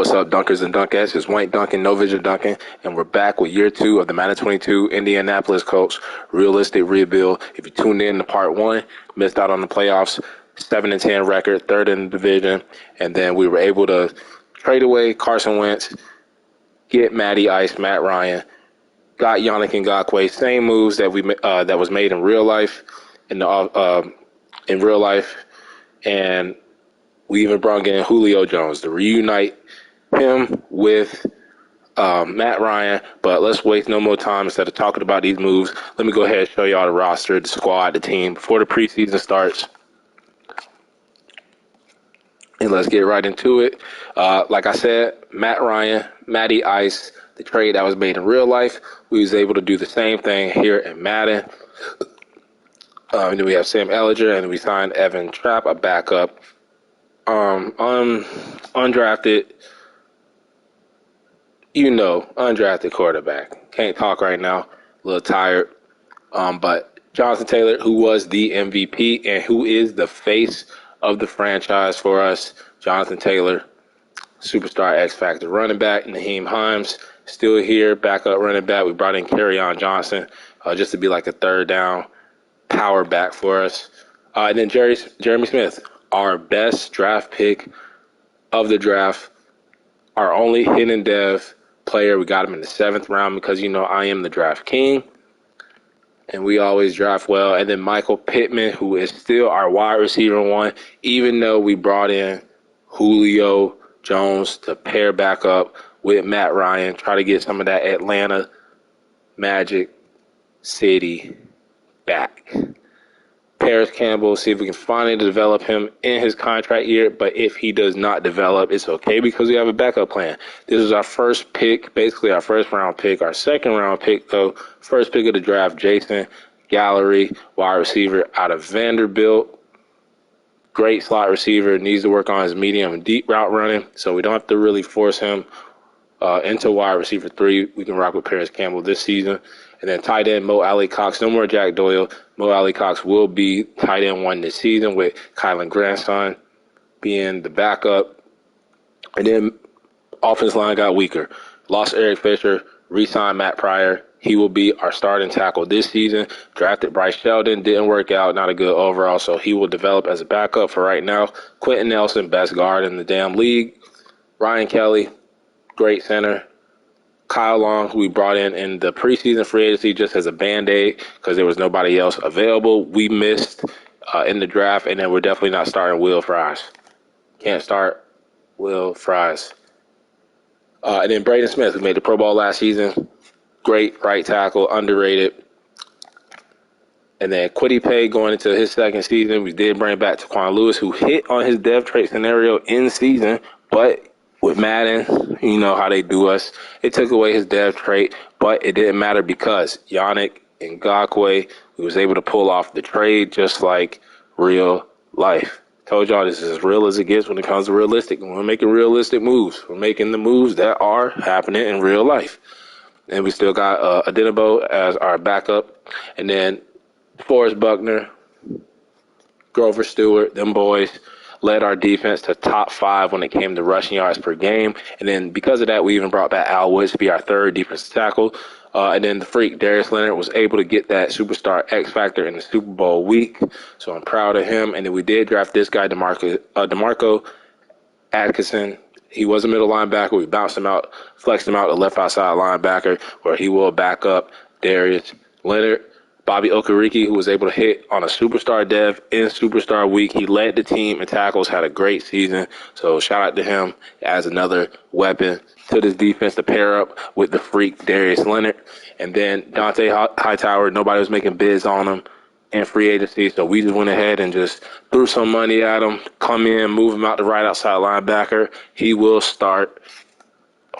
What's up, Dunkers and Dunkettes? It's White Duncan, No Vision Duncan, and we're back with year 2 of the Madden 22 Indianapolis Colts realistic rebuild. If you tuned in to part 1, missed out on the playoffs, 7-10 record, third in the division, and then we were able to trade away Carson Wentz, get Matty Ice, Matt Ryan, got Yannick Ngakoue, same moves that that was made in real life, in real life, and we even brought in Julio Jones to reunite him with Matt Ryan. But let's waste no more time. Instead of talking about these moves, let me go ahead and show y'all the roster, the squad, the team before the preseason starts. And let's get right into it. Like I said, Matt Ryan, Matty Ice, the trade that was made in real life. We was able to do the same thing here in Madden. And then we have Sam Ellinger, and we signed Evan Trapp, a backup. Undrafted, undrafted quarterback. Can't talk right now. A little tired. But Jonathan Taylor, who was the MVP and who is the face of the franchise for us, Jonathan Taylor, superstar X Factor running back. Naheem Hines, still here, backup running back. We brought in Kerryon Johnson just to be like a third down power back for us. And then Jeremy Smith, our best draft pick of the draft, our only hidden dev player. We got him in the 7th round because, I am the draft king, and we always draft well. And then Michael Pittman, who is still our wide receiver 1, even though we brought in Julio Jones to pair back up with Matt Ryan, try to get some of that Atlanta Magic City back. Paris Campbell, see if we can finally develop him in his contract year. But if he does not develop, it's okay because we have a backup plan. This is our first pick, basically our first round pick. Our second round pick, though, first pick of the draft, Jason Gallery, wide receiver out of Vanderbilt. Great slot receiver, needs to work on his medium and deep route running, so we don't have to really force him into wide receiver 3. We can rock with Paris Campbell this season. And then tight end Mo Alley-Cox, no more Jack Doyle. Mo Alley-Cox will be tight end 1 this season with Kylan Grandson being the backup. And then offensive line got weaker. Lost Eric Fisher, re-signed Matt Pryor. He will be our starting tackle this season. Drafted Bryce Sheldon, didn't work out, not a good overall, so he will develop as a backup for right now. Quentin Nelson, best guard in the damn league. Ryan Kelly, great center. Kyle Long, who we brought in the preseason free agency just as a Band-Aid because there was nobody else available. We missed in the draft, and then we're definitely not starting Will Fries. Can't start Will Fries. And then Braden Smith, who made the Pro Bowl last season. Great right tackle, underrated. And then Kwity Paye going into his second season. We did bring back Taquan Lewis, who hit on his dev trait scenario in season, but with Madden, you know how they do us. It took away his dev trait, but it didn't matter because Yannick Ngakoue, we was able to pull off the trade just like real life. Told y'all this is as real as it gets when it comes to realistic. We're making realistic moves. We're making the moves that are happening in real life. And we still got Adenabo as our backup. And then Forrest Buckner, Grover Stewart, them boys led our defense to top 5 when it came to rushing yards per game. And then because of that, we even brought back Al Woods to be our 3rd defensive tackle. And then the freak, Darius Leonard, was able to get that superstar X Factor in the Super Bowl week. So I'm proud of him. And then we did draft this guy, DeMarco Atkinson. He was a middle linebacker. We bounced him out, flexed him out to left outside linebacker, where he will back up Darius Leonard. Bobby Okereke, who was able to hit on a superstar dev in Superstar Week. He led the team in tackles, had a great season. So shout out to him as another weapon to this defense to pair up with the freak Darius Leonard. And then Dante Hightower, nobody was making bids on him in free agency. So we just went ahead and just threw some money at him, come in, move him out to right outside linebacker. He will start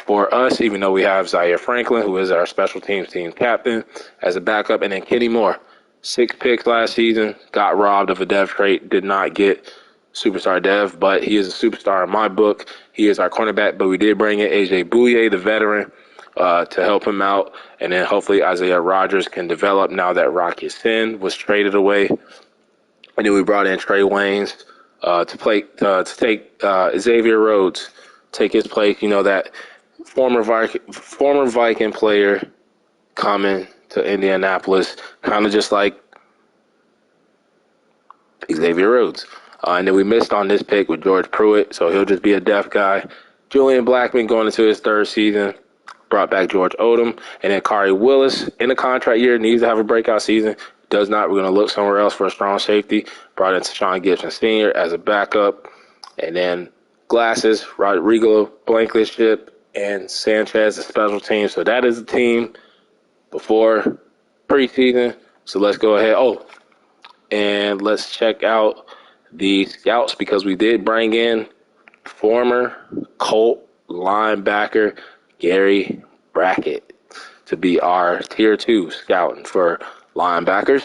for us, even though we have Zaire Franklin, who is our special team captain, as a backup. And then Kenny Moore, 6 picks last season, got robbed of a dev trait, did not get superstar dev, but he is a superstar in my book. He is our cornerback, but we did bring in A.J. Bouye, the veteran, to help him out. And then hopefully Isaiah Rodgers can develop now that Rocky Sin was traded away. And then we brought in Trey Waynes to take Xavier Rhodes take his place. You know, that former Viking player coming to Indianapolis, kind of just like Xavier Rhodes. And then we missed on this pick with George Pruitt, so he'll just be a depth guy. Julian Blackman going into his third season. Brought back George Odom. And then Kari Willis in the contract year needs to have a breakout season. Does not. We're going to look somewhere else for a strong safety. Brought in Sean Gibson Sr. as a backup. And then Glasses, Rodrigo Blankenship, and Sanchez, the special team. So that is the team before preseason. So let's go ahead. Oh, and let's check out the scouts because we did bring in former Colt linebacker Gary Brackett to be our tier 2 scout for linebackers.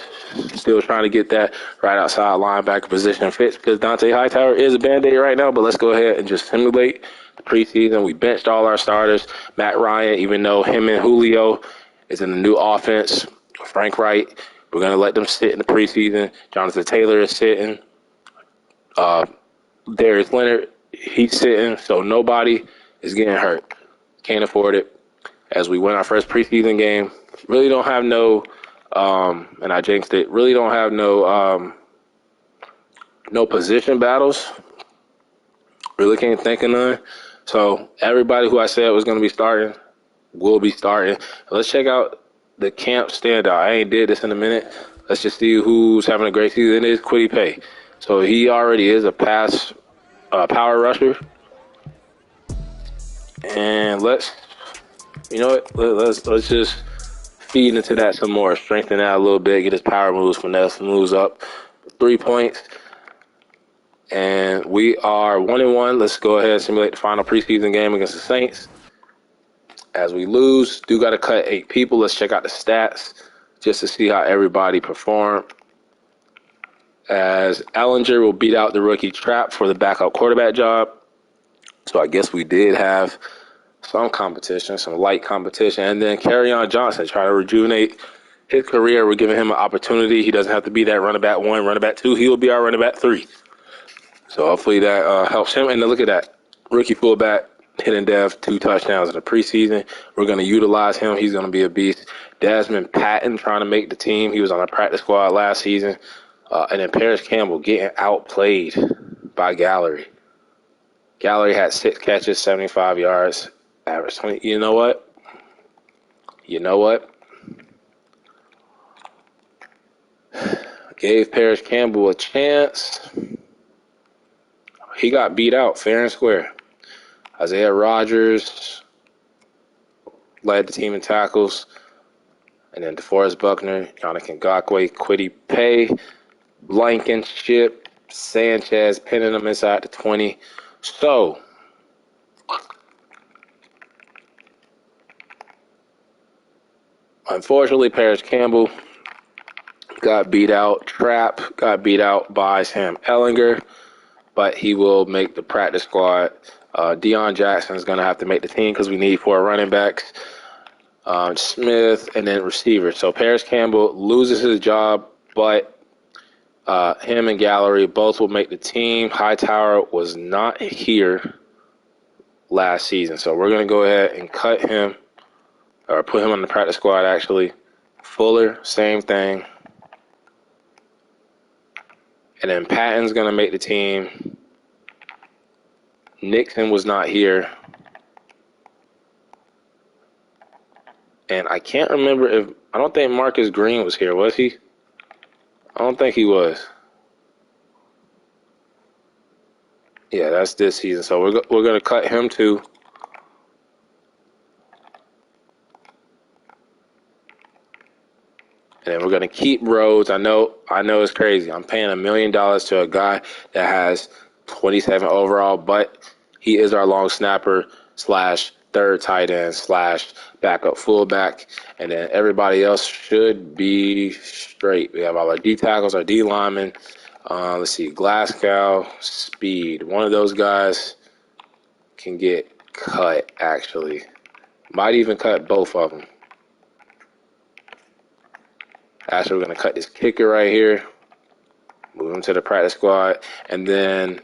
Still trying to get that right outside linebacker position fixed because Dante Hightower is a Band-Aid right now, but let's go ahead and just simulate the preseason. We benched all our starters. Matt Ryan, even though him and Julio is in the new offense, Frank Wright, we're going to let them sit in the preseason. Jonathan Taylor is sitting. Darius Leonard, he's sitting, so nobody is getting hurt. Can't afford it. As we win our first preseason game, really don't have no, and I jinxed it, really don't have no position battles. Really can't think of none. So everybody who I said was going to be starting will be starting. Let's check out the camp standout. I ain't did this in a minute. Let's just see who's having a great season. It is Kwity Paye. So he already is a power rusher. And let's just feed into that some more. Strengthen that a little bit. Get his power moves, finesse moves up. 3 points. And we are 1-1. Let's go ahead and simulate the final preseason game against the Saints. As we lose, do got to cut 8 people. Let's check out the stats just to see how everybody performed. As Ellinger will beat out the rookie Trap for the backup quarterback job. So I guess we did have some competition, some light competition. And then Kerryon Johnson trying to rejuvenate his career. We're giving him an opportunity. He doesn't have to be that running back 1, running back 2. He will be our running back 3. So hopefully that helps him. And then look at that. Rookie fullback, hidden dev, 2 touchdowns in the preseason. We're going to utilize him. He's going to be a beast. Desmond Patton trying to make the team. He was on the practice squad last season. And then Paris Campbell getting outplayed by Gallery. Gallery had 6 catches, 75 yards, average 20. You know what? Gave Paris Campbell a chance. He got beat out fair and square. Isaiah Rodgers led the team in tackles. And then DeForest Buckner, Yannick Ngakoue, Kwity Paye, Blankenship, Sanchez pinning them inside the 20. So, unfortunately, Paris Campbell got beat out. Trap got beat out by Sam Ellinger, but he will make the practice squad. Deion Jackson is going to have to make the team because we need 4 running backs. Smith, and then receiver. So Paris Campbell loses his job, but him and Gallery both will make the team. Hightower was not here last season, so we're going to go ahead and cut him, or put him on the practice squad, actually. Fuller, same thing. And then Patton's going to make the team. Nixon was not here. And I can't remember if, I don't think Marcus Green was here, was he? I don't think he was. Yeah, that's this season. So we're going to cut him too. And then we're going to keep Rhodes. I know it's crazy. I'm paying $1 million to a guy that has 27 overall, but he is our long snapper / third tight end / backup fullback. And then everybody else should be straight. We have all our D tackles, our D linemen. Let's see, Glasgow, Speed. One of those guys can get cut, actually. Might even cut both of them. Actually, we're going to cut this kicker right here. Move him to the practice squad. And then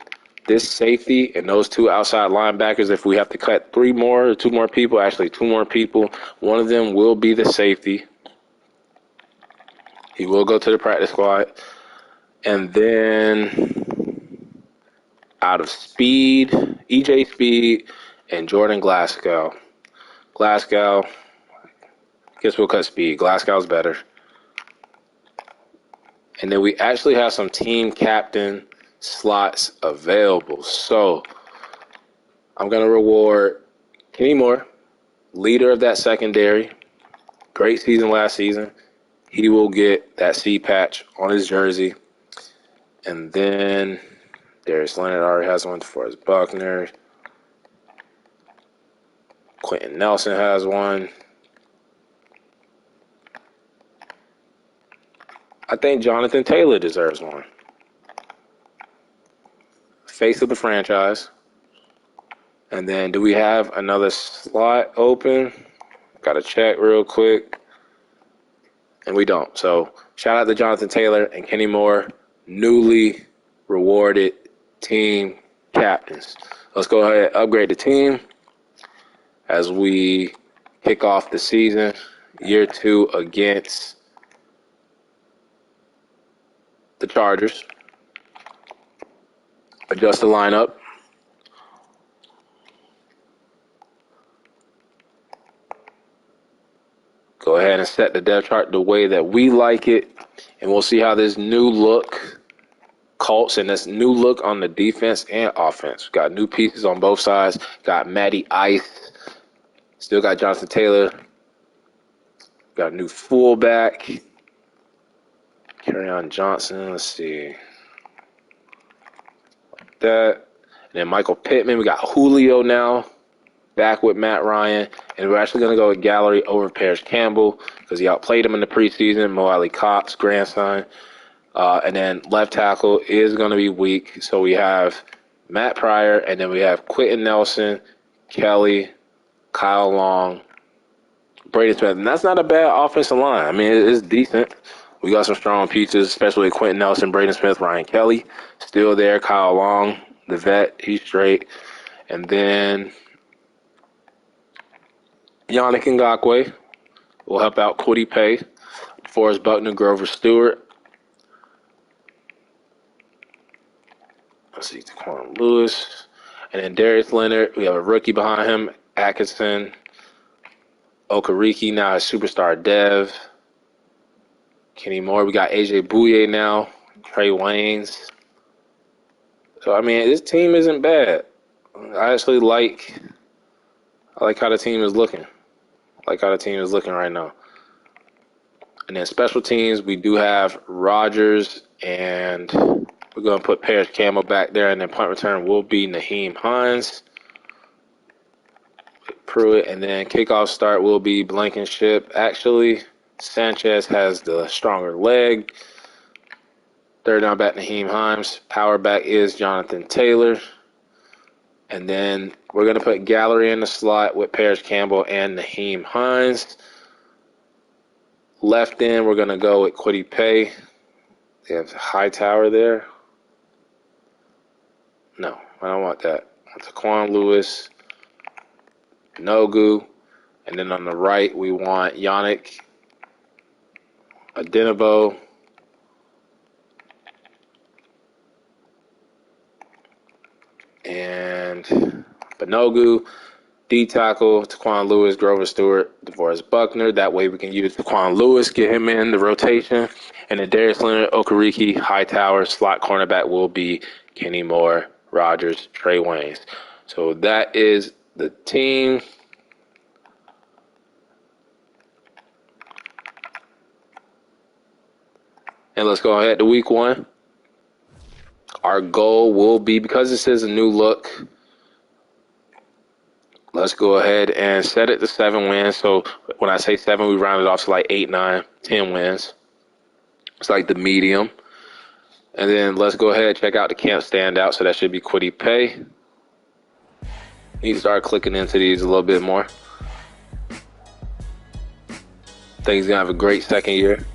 this safety and those two outside linebackers, if we have to cut two more people, one of them will be the safety. He will go to the practice squad. And then out of speed, EJ Speed and Jordan Glasgow. Guess we'll cut speed. Glasgow's better. And then we actually have some team captain slots available. So I'm going to reward Kenny Moore, leader of that secondary. Great season last season. He will get that C patch on his jersey. And then Darius Leonard already has one for his Buckner. Quentin Nelson has one. I think Jonathan Taylor deserves one. Face of the franchise. And then do we have another slot open? Got to check real quick. And we don't. So shout out to Jonathan Taylor and Kenny Moore, newly rewarded team captains. Let's go ahead and upgrade the team as we kick off the season, year 2 against the Chargers. Adjust the lineup. Go ahead and set the depth chart the way that we like it, and we'll see how this new look Colts and this new look on the defense and offense. Got new pieces on both sides. Got Matty Ice. Still got Jonathan Taylor. Got a new fullback. Kerryon Johnson. Let's see. Like that. And then Michael Pittman. We got Julio now. Back with Matt Ryan. And we're actually going to go with Gallery over Parrish Campbell because he outplayed him in the preseason. Mo Alley Cox, grandson. And then left tackle is going to be weak. So we have Matt Pryor, and then we have Quentin Nelson, Kelly, Kyle Long, Braden Smith. And that's not a bad offensive line. I mean, it's decent. We got some strong pieces, especially Quentin Nelson, Braden Smith, Ryan Kelly. Still there. Kyle Long, the vet, he's straight. And then Yannick Ngakoue will help out Kwity Paye, Forrest Buckner, Grover Stewart. Let's see, Taquan Lewis. And then Darius Leonard. We have a rookie behind him, Atkinson. Okereke now a superstar dev. Kenny Moore. We got AJ Bouye now. Trey Waynes. So, I mean, this team isn't bad. I actually like how the team is looking. Right now. And then special teams, we do have Rodgers, and we're going to put Parrish Campbell back there, and then punt return will be Naheem Hines. Pruitt, and then kickoff start will be Blankenship. Actually, Sanchez has the stronger leg. Third down back, Naheem Hines. Power back is Jonathan Taylor. And then we're going to put Gallery in the slot with Parrish Campbell and Naheem Hines. Left end, we're going to go with Kwity Paye. They have Hightower there. No, I don't want that. Taquan Lewis, Nogu. And then on the right, we want Yannick Adenabo. And Banogu, D tackle, Taquan Lewis, Grover Stewart, DeForest Buckner. That way we can use Taquan Lewis, get him in the rotation. And then Darius Leonard, Okereke, Hightower, slot cornerback will be Kenny Moore, Rodgers, Trey Waynes. So that is the team. And let's go ahead to week 1. Our goal will be, because this is a new look, let's go ahead and set it to 7 wins. So when I say 7, we round it off to like 8, 9, 10 wins. It's like the medium. And then let's go ahead and check out the camp standout. So that should be Kwity Paye. Need to start clicking into these a little bit more. I think he's going to have a great second year.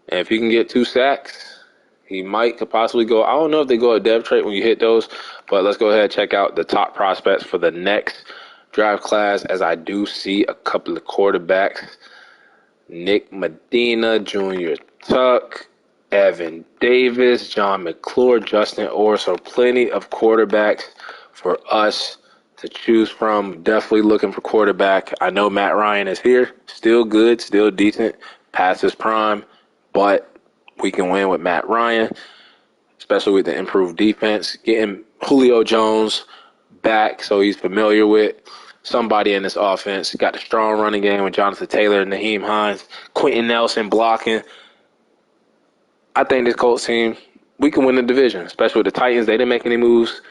And if he can get 2 sacks, He could possibly go. I don't know if they go a dev trait when you hit those, but let's go ahead and check out the top prospects for the next draft class, as I do see a couple of quarterbacks. Nick Medina, Junior Tuck, Evan Davis, John McClure, Justin Orr. So plenty of quarterbacks for us to choose from. Definitely looking for quarterback. I know Matt Ryan is here. Still good, still decent, past his prime, but we can win with Matt Ryan, especially with the improved defense. Getting Julio Jones back so he's familiar with somebody in this offense. Got the strong running game with Jonathan Taylor and Naheem Hines. Quentin Nelson blocking. I think this Colts team, we can win the division, especially with the Titans. They didn't make any moves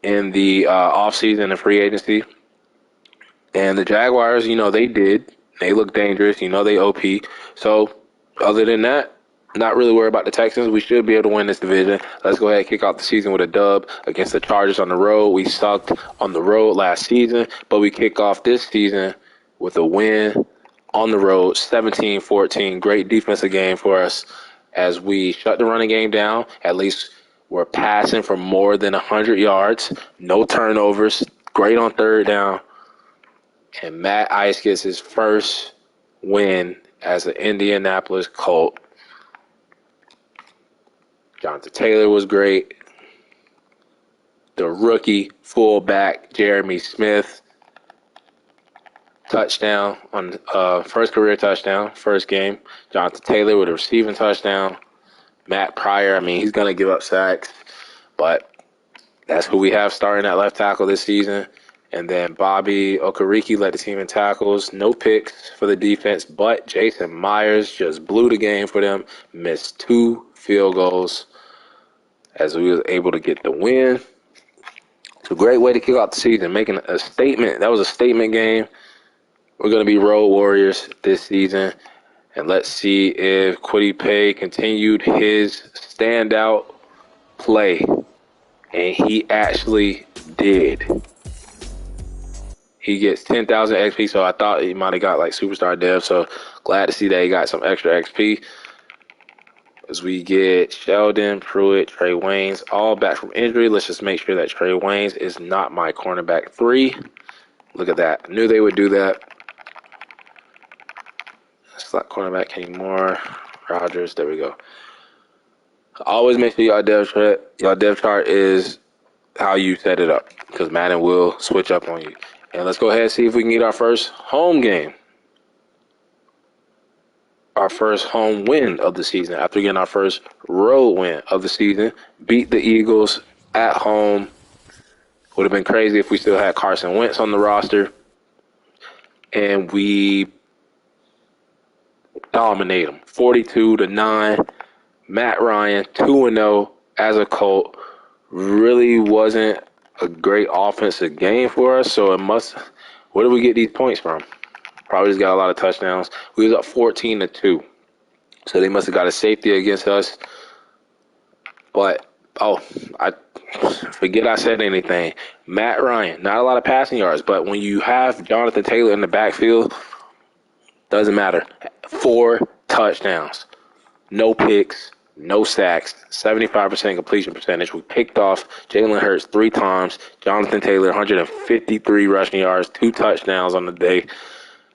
in the offseason and free agency. And the Jaguars, they did. They look dangerous. They OP. So other than that, not really worried about the Texans. We should be able to win this division. Let's go ahead and kick off the season with a dub against the Chargers on the road. We sucked on the road last season, but we kick off this season with a win on the road, 17-14. Great defensive game for us as we shut the running game down. At least we're passing for more than 100 yards. No turnovers. Great on third down. And Matt Ice gets his first win as an Indianapolis Colt. Jonathan Taylor was great. The rookie fullback, Jeremy Smith, touchdown on first career touchdown, first game. Jonathan Taylor with a receiving touchdown. Matt Pryor, he's going to give up sacks, but that's who we have starting at left tackle this season. And then Bobby Okereke led the team in tackles. No picks for the defense, but Jason Myers just blew the game for them. Missed 2 field goals as we was able to get the win. It's a great way to kick off the season, making a statement. That was a statement game. We're going to be road warriors this season. And let's see if Kwity Paye continued his standout play. And he actually did. He gets 10,000 XP, so I thought he might have got like superstar dev. So glad to see that he got some extra XP. As we get Sheldon, Pruitt, Trey Waynes, all back from injury. Let's just make sure that Trey Waynes is not my cornerback 3. Look at that. I knew they would do that. It's not cornerback anymore. Rodgers, there we go. Always make sure your dev chart is how you set it up, because Madden will switch up on you. And let's go ahead and see if we can get our first home game. Our first home win of the season after getting our first road win of the season. Beat the Eagles at home. Would have been crazy if we still had Carson Wentz on the roster. And we dominate them. 42-9. Matt Ryan, 2-0 as a Colt. Really wasn't a great offensive game for us. So where did we get these points from? Probably just got a lot of touchdowns. We was up 14-2. So they must have got a safety against us. But, I forget I said anything. Matt Ryan, not a lot of passing yards. But when you have Jonathan Taylor in the backfield, doesn't matter. 4 touchdowns. No picks. No sacks. 75% completion percentage. We picked off Jalen Hurts 3 times. Jonathan Taylor, 153 rushing yards. 2 touchdowns on the day.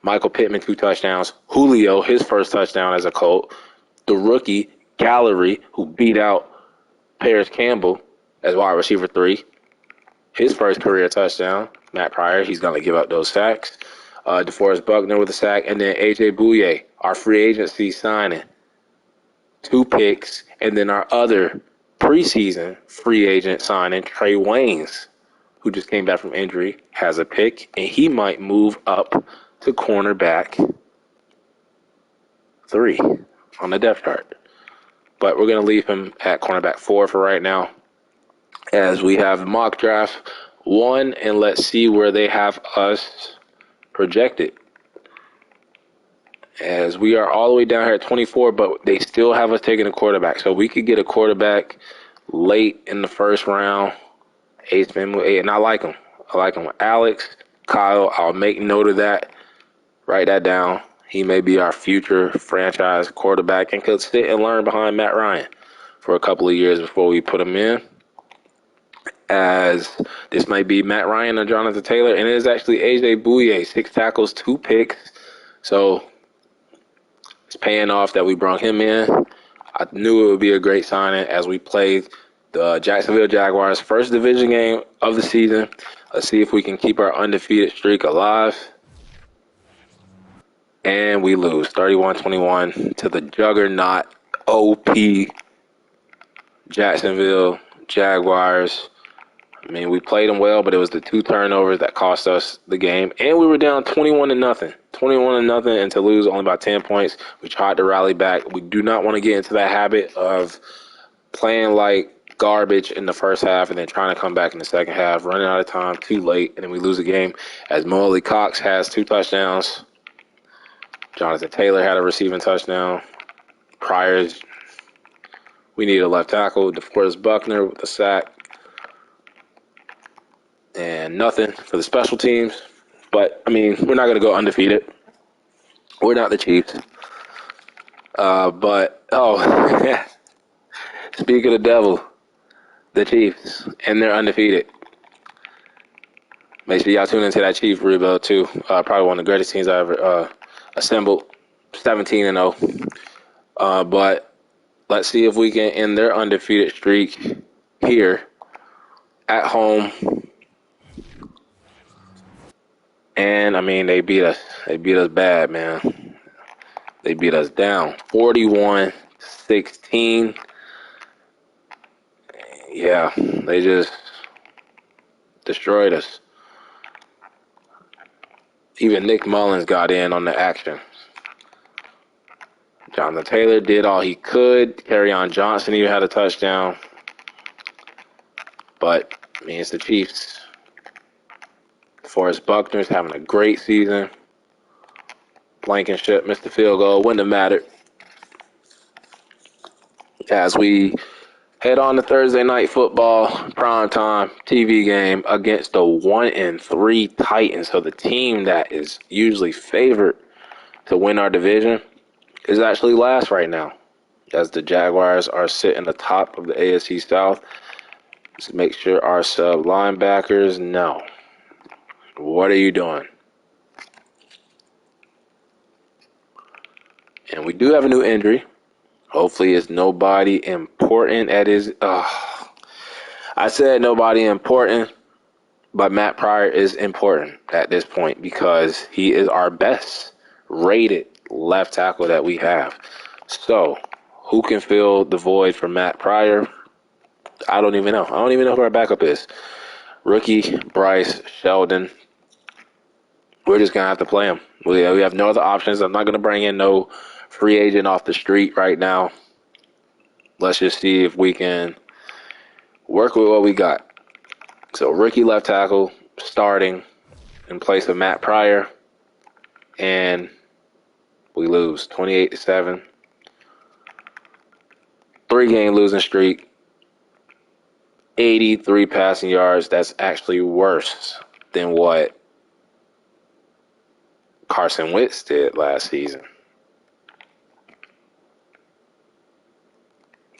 Michael Pittman, 2 touchdowns. Julio, his first touchdown as a Colt. The rookie, Gallery, who beat out Paris Campbell as wide receiver 3. His first career touchdown. Matt Pryor, he's going to give up those sacks. DeForest Buckner with a sack. And then A.J. Bouye, our free agency signing. 2 picks. And then our other preseason free agent signing, Trey Waynes, who just came back from injury, has a pick. And he might move up to cornerback 3 on the depth chart. But we're going to leave him at cornerback 4 for right now, as we have mock draft 1, and let's see where they have us projected. As we are all the way down here at 24, but they still have us taking a quarterback. So we could get a quarterback late in the first round. And I like him. I like him with Alex, Kyle. I'll make note of that. Write that down. He may be our future franchise quarterback and could sit and learn behind Matt Ryan. for a couple of years before we put him in, as this might be Matt Ryan or Jonathan Taylor, and it is actually A.J. Bouye, 6 tackles, 2 picks. So it's paying off that we brought him in. I knew it would be a great signing as we played the Jacksonville Jaguars' first division game of the season. Let's see if we can keep our undefeated streak alive. And we lose 31-21 to the juggernaut OP Jacksonville Jaguars. I mean, we played them well, but it was the 2 turnovers that cost us the game. And we were down 21-0. 21-0, and to lose only by 10 points. We tried to rally back. We do not want to get into that habit of playing like garbage in the first half and then trying to come back in the second half, running out of time too late, and then we lose the game. As Molly Cox has 2 touchdowns. Jonathan Taylor had a receiving touchdown. Priors, we need a left tackle. DeForest Buckner with a sack. And nothing for the special teams. But, I mean, we're not going to go undefeated. We're not the Chiefs. Speak of the devil, the Chiefs, and they're undefeated. Make sure y'all tune into that Chiefs rebuild, too. Probably one of the greatest teams I ever assembled, 17-0. But let's see if we can end their undefeated streak here at home. And, I mean, they beat us. They beat us bad, man. They beat us down 41-16. Yeah, they just destroyed us. Even Nick Mullins got in on the action. Jonathan Taylor did all he could. Kerryon Johnson even had a touchdown. But, I mean, it's the Chiefs. DeForest Buckner's having a great season. Blankenship missed the field goal. Wouldn't have mattered. As we head on to Thursday Night Football, primetime TV game against the 1-3 Titans. So the team that is usually favored to win our division is actually last right now, as the Jaguars are sitting atop of the AFC South. Let's make sure our sub linebackers know. What are you doing? And we do have a new injury. Hopefully it's nobody important at his... I said nobody important, but Matt Pryor is important at this point because he is our best rated left tackle that we have. So, who can fill the void for Matt Pryor? I don't even know. I don't even know who our backup is. Rookie Bryce Sheldon. We're just going to have to play him. We have no other options. I'm not going to bring in no free agent off the street right now. Let's just see if we can work with what we got. So, rookie left tackle starting in place of Matt Pryor. And we lose 28-7. 3-game losing streak. 83 passing yards. That's actually worse than what Carson Wentz did last season.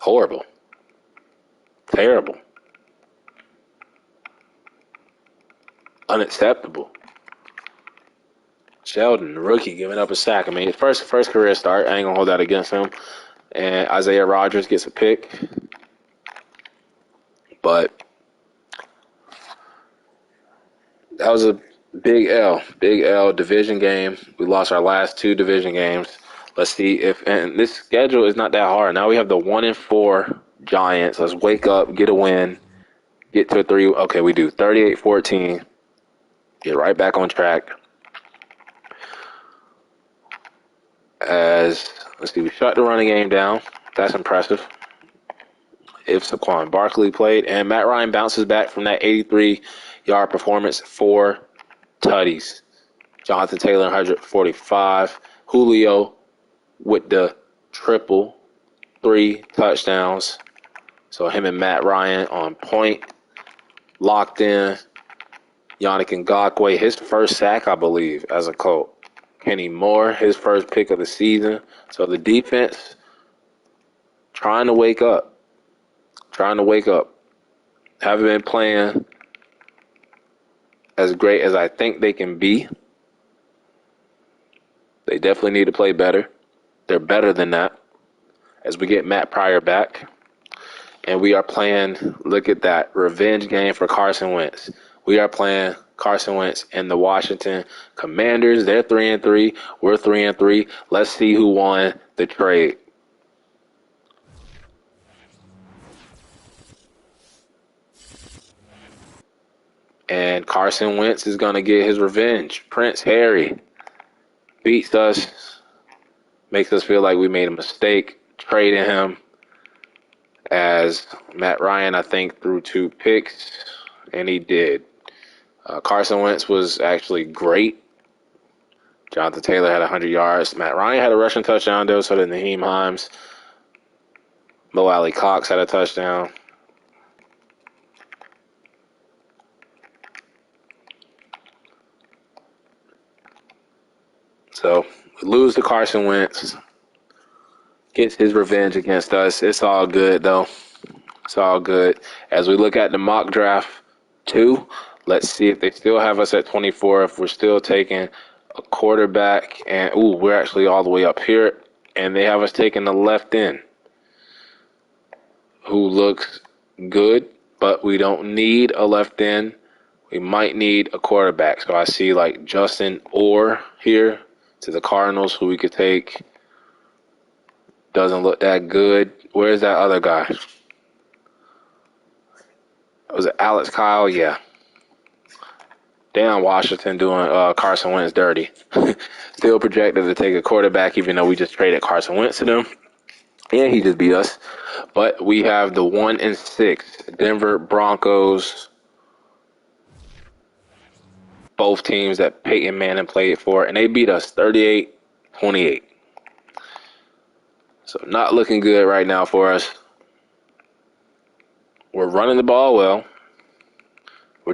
Horrible. Terrible. Unacceptable. Sheldon, the rookie, giving up a sack. I mean, his first career start. I ain't going to hold that against him. And Isaiah Rodgers gets a pick. But that was a big L. Big L division game. We lost our last 2 division games. Let's see if, and this schedule is not that hard. Now we have the 1-4 Giants. Let's wake up, get a win, get to a 3. Okay, we do 38-14. Get right back on track. Let's see, we shut the running game down. That's impressive. If Saquon Barkley played, and Matt Ryan bounces back from that 83-yard performance, 4 tutties. Jonathan Taylor, 145. Julio with the triple, 3 touchdowns. So him and Matt Ryan on point, locked in. Yannick Ngakoue, his first sack, I believe, as a Colt. Kenny Moore, his first pick of the season. So the defense trying to wake up. trying to wake up. Haven't been playing as great as I think they can be. They definitely need to play better. They're better than that as we get Matt Pryor back. And we are playing, look at that, revenge game for Carson Wentz. We are playing Carson Wentz and the Washington Commanders. They're 3-3. We're 3-3. Let's see who won the trade. And Carson Wentz is going to get his revenge. Prince Harry beats us, makes us feel like we made a mistake trading him, as Matt Ryan, I think, threw 2 picks, and he did. Carson Wentz was actually great. Jonathan Taylor had 100 yards. Matt Ryan had a rushing touchdown, though, so did Naheem Hines. Mo Alley Cox had a touchdown. So, we lose to Carson Wentz. Gets his revenge against us. It's all good, though. It's all good. As we look at the mock draft 2, let's see if they still have us at 24, if we're still taking a quarterback. And, we're actually all the way up here. And they have us taking the left end, who looks good, but we don't need a left end. We might need a quarterback. So I see like Justin Orr here to the Cardinals, who we could take. Doesn't look that good. Where's that other guy? Was it Alex Kyle? Yeah. Damn, Washington doing Carson Wentz dirty. Still projected to take a quarterback, even though we just traded Carson Wentz to them. And he just beat us. But we have the 1-6 Denver Broncos. Both teams that Peyton Manning played for. And they beat us 38-28. So not looking good right now for us. We're running the ball well. We're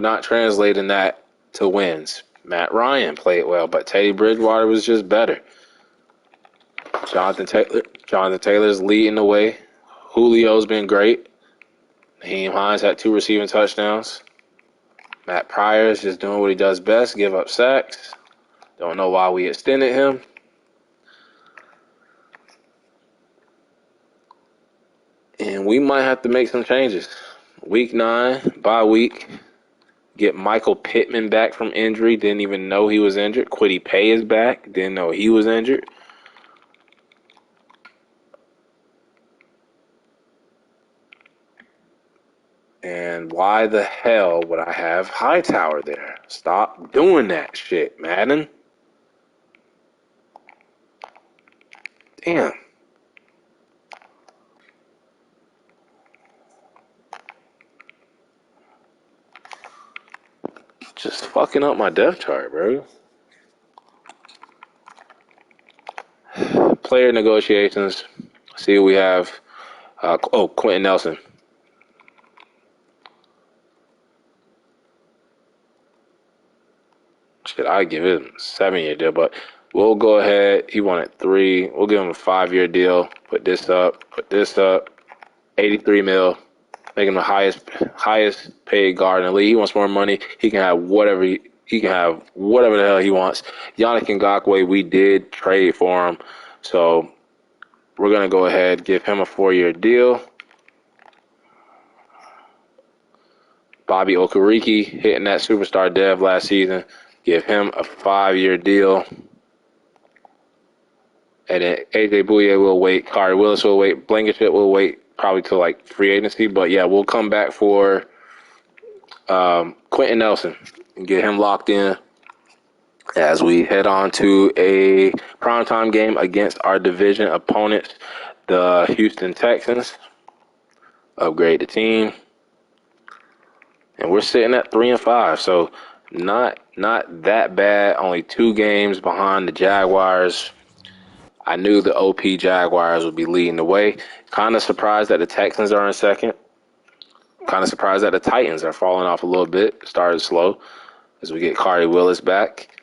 not translating that to wins. Matt Ryan played well, but Teddy Bridgewater was just better. Jonathan Taylor's leading the way. Julio's been great. Naheem Hines had 2 receiving touchdowns. Matt Pryor is just doing what he does best, give up sacks. Don't know why we extended him. And we might have to make some changes. Week 9, bye week. Get Michael Pittman back from injury. Didn't even know he was injured. Kwity Paye is back. Didn't know he was injured. And why the hell would I have Hightower there? Stop doing that shit, Madden. Damn. Just fucking up my depth chart, bro. Player negotiations. See what we have. Quentin Nelson. Shit, I'd give him a 7-year deal, but we'll go ahead. He wanted 3. We'll give him a 5-year deal. Put this up. 83 mil. Make him the highest paid guard in the league. He wants more money. He can have whatever the hell he wants. Yannick Ngakoue, we did trade for him, so we're gonna go ahead, give him a 4-year deal. Bobby Okereke hitting that superstar dev last season. Give him a 5-year deal. And then AJ Bouye will wait. Kari Willis will wait. Blankenship will wait probably till like free agency. But yeah, we'll come back for Quentin Nelson and get him locked in as we head on to a primetime game against our division opponents, the Houston Texans. Upgrade the team. And we're sitting at 3-5, so not that bad. Only 2 games behind the Jaguars. I knew the OP Jaguars would be leading the way. Kind of surprised that the Texans are in second. Kind of surprised that the Titans are falling off a little bit. Started slow as we get Kari Willis back.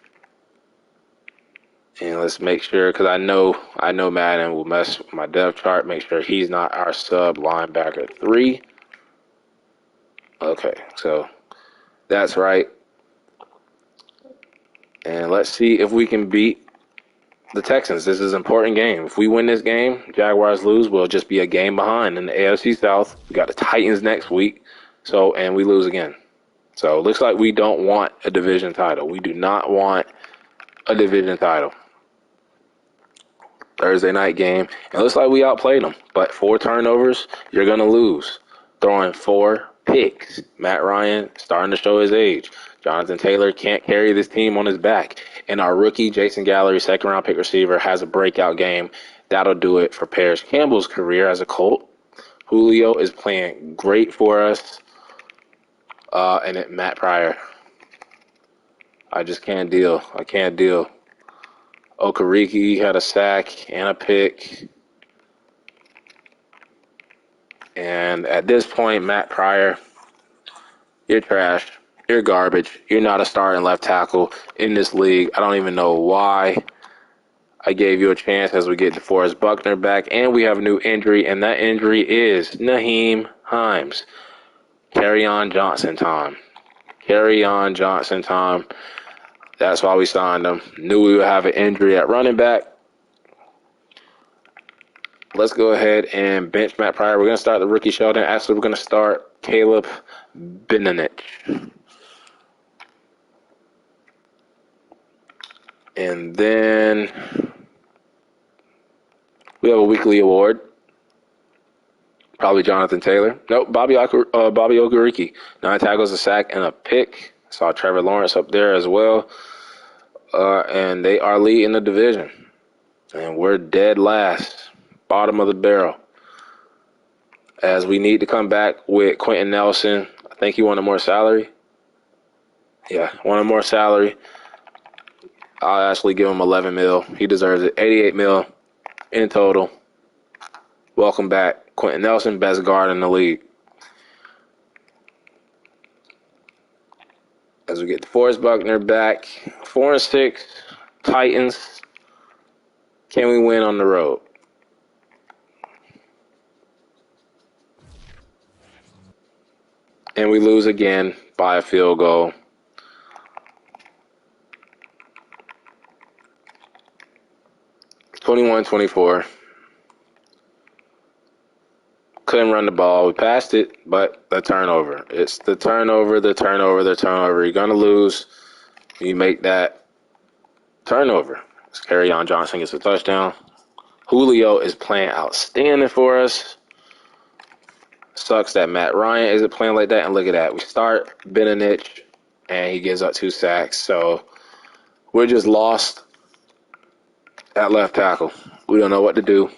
And let's make sure, because I know Madden will mess with my depth chart. Make sure he's not our sub linebacker 3. Okay, so that's right. And let's see if we can beat the Texans. This is an important game. If we win this game, Jaguars lose, we'll just be a game behind in the AFC South. We got the Titans next week, and we lose again. So it looks like we don't want a division title. We do not want a division title. Thursday night game. It looks like we outplayed them, but 4 turnovers, you're going to lose. Throwing 4 picks. Matt Ryan starting to show his age. Jonathan Taylor can't carry this team on his back. And our rookie, Jason Gallery, second-round pick receiver, has a breakout game. That'll do it for Paris Campbell's career as a Colt. Julio is playing great for us. Matt Pryor. I just can't deal. I can't deal. Okereke had a sack and a pick. And at this point, Matt Pryor, you're trash. You're garbage. You're not a starting left tackle in this league. I don't even know why I gave you a chance as we get DeForest Buckner back. And we have a new injury, and that injury is Naheem Hines. Carry on Johnson time. Carry on Johnson time. That's why we signed him. Knew we would have an injury at running back. Let's go ahead and bench Matt Pryor. We're going to start the rookie Sheldon. Actually, we're going to start Caleb Benanich. And then we have a weekly award. Probably Jonathan Taylor. Nope, Bobby Okereke. 9 tackles, a sack, and a pick. Saw Trevor Lawrence up there as well. And they are leading the division. And we're dead last. Bottom of the barrel. As we need to come back with Quentin Nelson. I think he wanted more salary. Yeah, wanted more salary. I'll actually give him 11 mil. He deserves it. 88 mil in total. Welcome back. Quentin Nelson, best guard in the league. As we get DeForest Buckner back. 4-6. Titans. Can we win on the road? And we lose again by a field goal. (21-24). Couldn't run the ball. We passed it, but the turnover. It's the turnover. You're going to lose. You make that turnover. Carry on Johnson gets a touchdown. Julio is playing outstanding for us. Sucks that Matt Ryan isn't playing like that. And look at that. We start Benanich, and he gives up 2 sacks. So we're just lost at left tackle. We don't know what to do.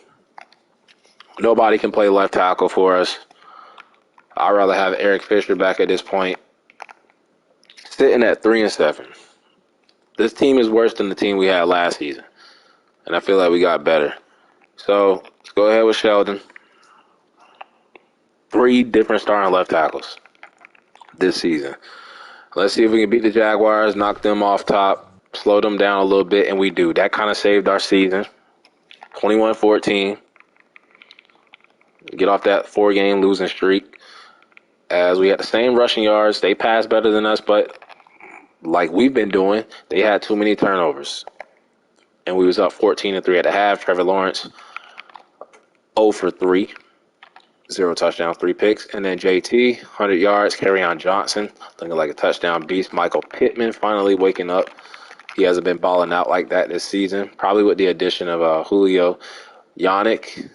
Nobody can play left tackle for us. I'd rather have Eric Fisher back at this point. Sitting at 3-7. This team is worse than the team we had last season. And I feel like we got better. So let's go ahead with Sheldon. 3 different starting left tackles this season. Let's see if we can beat the Jaguars, knock them off top, slow them down a little bit, and we do. That kind of saved our season. 21-14. Get off that 4-game losing streak. As we had the same rushing yards. They passed better than us, but like we've been doing, they had too many turnovers. And we was up 14-3 at the half. Trevor Lawrence, 0 for 3. 0 touchdowns, 3 picks. And then JT, 100 yards. Kerryon Johnson, looking like a touchdown beast. Michael Pittman finally waking up. He hasn't been balling out like that this season. Probably with the addition of Julio. Yannick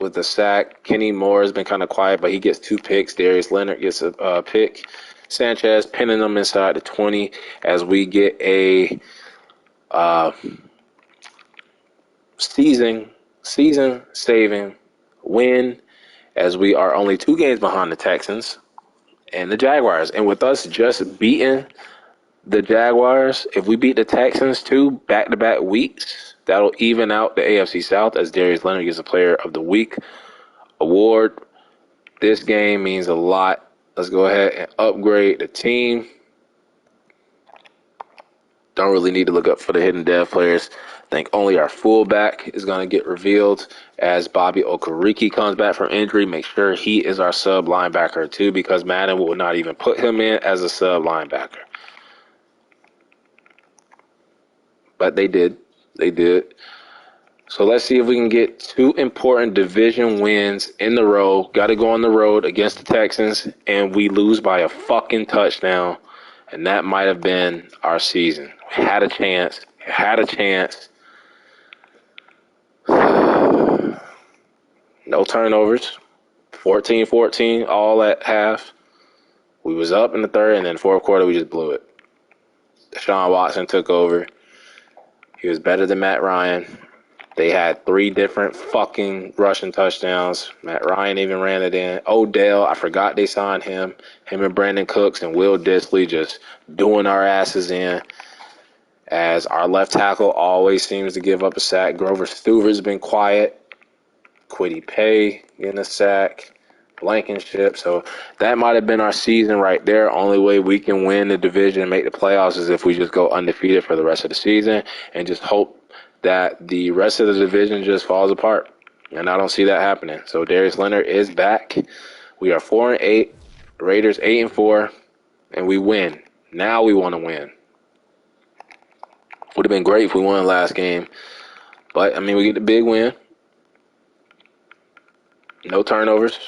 with the sack. Kenny Moore has been kind of quiet, but he gets 2 picks. Darius Leonard gets a pick. Sanchez pinning them inside the 20 as we get a season-saving win, as we are only 2 games behind the Texans and the Jaguars. And with us just beating the Jaguars, if we beat the Texans 2 back-to-back weeks, that'll even out the AFC South as Darius Leonard gets a Player of the Week award. This game means a lot. Let's go ahead and upgrade the team. Don't really need to look up for the hidden dev players. I think only our fullback is going to get revealed as Bobby Okereke comes back from injury. Make sure he is our sub linebacker too, because Madden will not even put him in as a sub linebacker. But they did. They did. So let's see if we can get 2 important division wins in the row. Got to go on the road against the Texans, and we lose by a fucking touchdown. And that might have been our season. We had a chance. Had a chance. No turnovers. 14-14, all at half. We was up in the third, and then fourth quarter, we just blew it. Deshaun Watson took over. He was better than Matt Ryan. They had 3 different fucking rushing touchdowns. Matt Ryan even ran it in. Odell, I forgot they signed him. Him and Brandon Cooks and Will Dissly just doing our asses in. As our left tackle always seems to give up a sack. Grover Stewart's been quiet. Kwity Paye getting a sack. Blankenship. So that might have been our season right there. Only way we can win the division and make the playoffs is if we just go undefeated for the rest of the season and just hope that the rest of the division just falls apart. And I don't see that happening. So Darius Leonard is back. We are 4-8. Raiders 8-4. And we win. Now we want to win. Would have been great if we won the last game. But, I mean, we get the big win. No turnovers.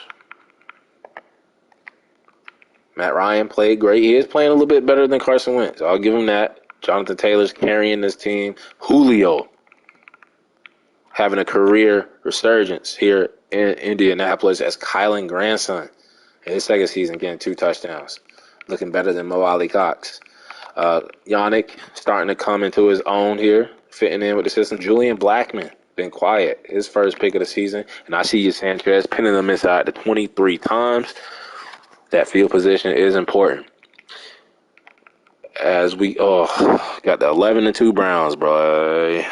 Matt Ryan played great. He is playing a little bit better than Carson Wentz. I'll give him that. Jonathan Taylor's carrying this team. Julio having a career resurgence here in Indianapolis as Kylan grandson in his second season, getting 2 touchdowns. Looking better than Mo Ali Cox. Yannick starting to come into his own here, fitting in with the system. Julian Blackman, been quiet. His first pick of the season. And I see you, Sanchez, pinning them inside the 23 times. That field position is important. As we, got the 11-2 Browns, boy.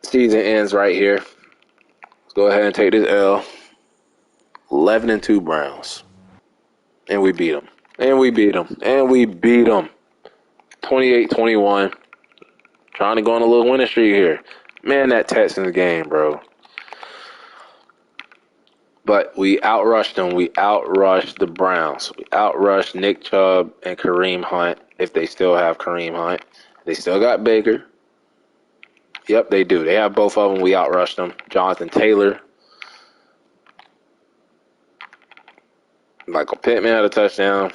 Season ends right here. Let's go ahead and take this L. 11-2 Browns. And we beat them. And we beat them. 28-21. Trying to go on a little winning streak here. Man, that Texans game, bro. But we outrushed them. We outrushed the Browns. We outrushed Nick Chubb and Kareem Hunt, if they still have Kareem Hunt. They still got Baker. Yep, they do. They have both of them. We outrushed them. Jonathan Taylor. Michael Pittman had a touchdown.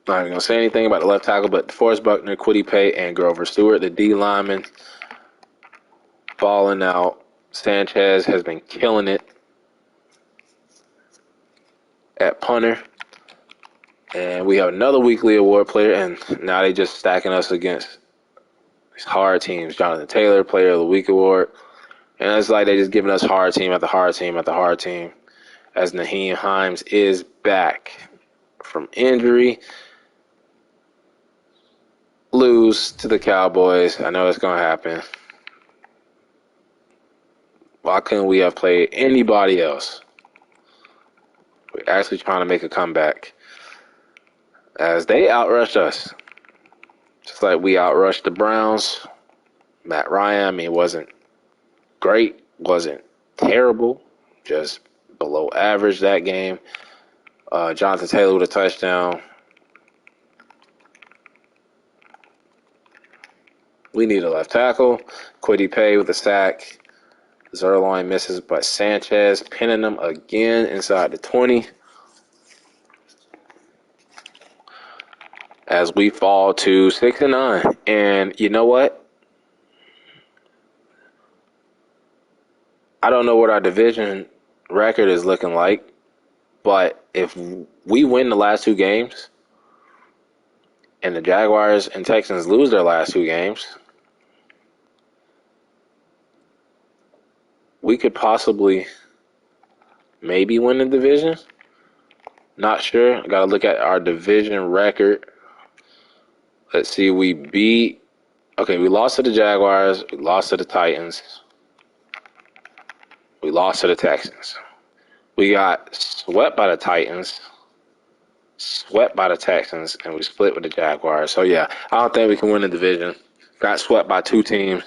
Not even going to say anything about the left tackle, but DeForest Buckner, Kwity Paye, and Grover Stewart, the D linemen, falling out. Sanchez has been killing it at punter. And we have another weekly award player, and now they just stacking us against these hard teams. Jonathan Taylor, Player of the Week award. And it's like they just giving us hard team after hard team after hard team. As Naheem Hines is back from injury. Lose to the Cowboys. I know it's going to happen. Why couldn't we have played anybody else? We're actually trying to make a comeback. As they outrushed us. Just like we outrushed the Browns. Matt Ryan, I mean, wasn't great. Wasn't terrible. Just below average that game. Jonathan Taylor with a touchdown. We need a left tackle. Kwity Paye with a sack. Zerline misses, but Sanchez pinning them again inside the 20. As we fall to 6-9. And you know what? I don't know what our division record is looking like, but if we win the last 2 games and the Jaguars and Texans lose their last 2 games, we could possibly maybe win the division. Not sure. I got to look at our division record. Let's see. We lost to the Jaguars. We lost to the Titans. We lost to the Texans. We got swept by the Titans, swept by the Texans, and we split with the Jaguars. So, yeah, I don't think we can win the division. Got swept by 2 teams.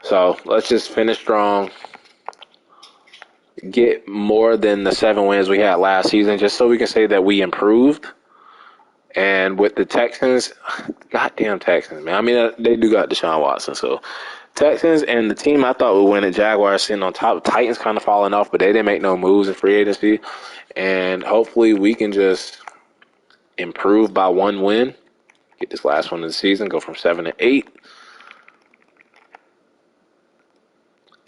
So, let's just finish strong. Get more than the 7 wins we had last season, just so we can say that we improved. And with the Texans, goddamn Texans, man. I mean, they do got Deshaun Watson. So, Texans and the team I thought would win, the Jaguars sitting on top. Titans kind of falling off, but they didn't make no moves in free agency. And hopefully we can just improve by 1 win. Get this last one of the season, go from 7 to 8.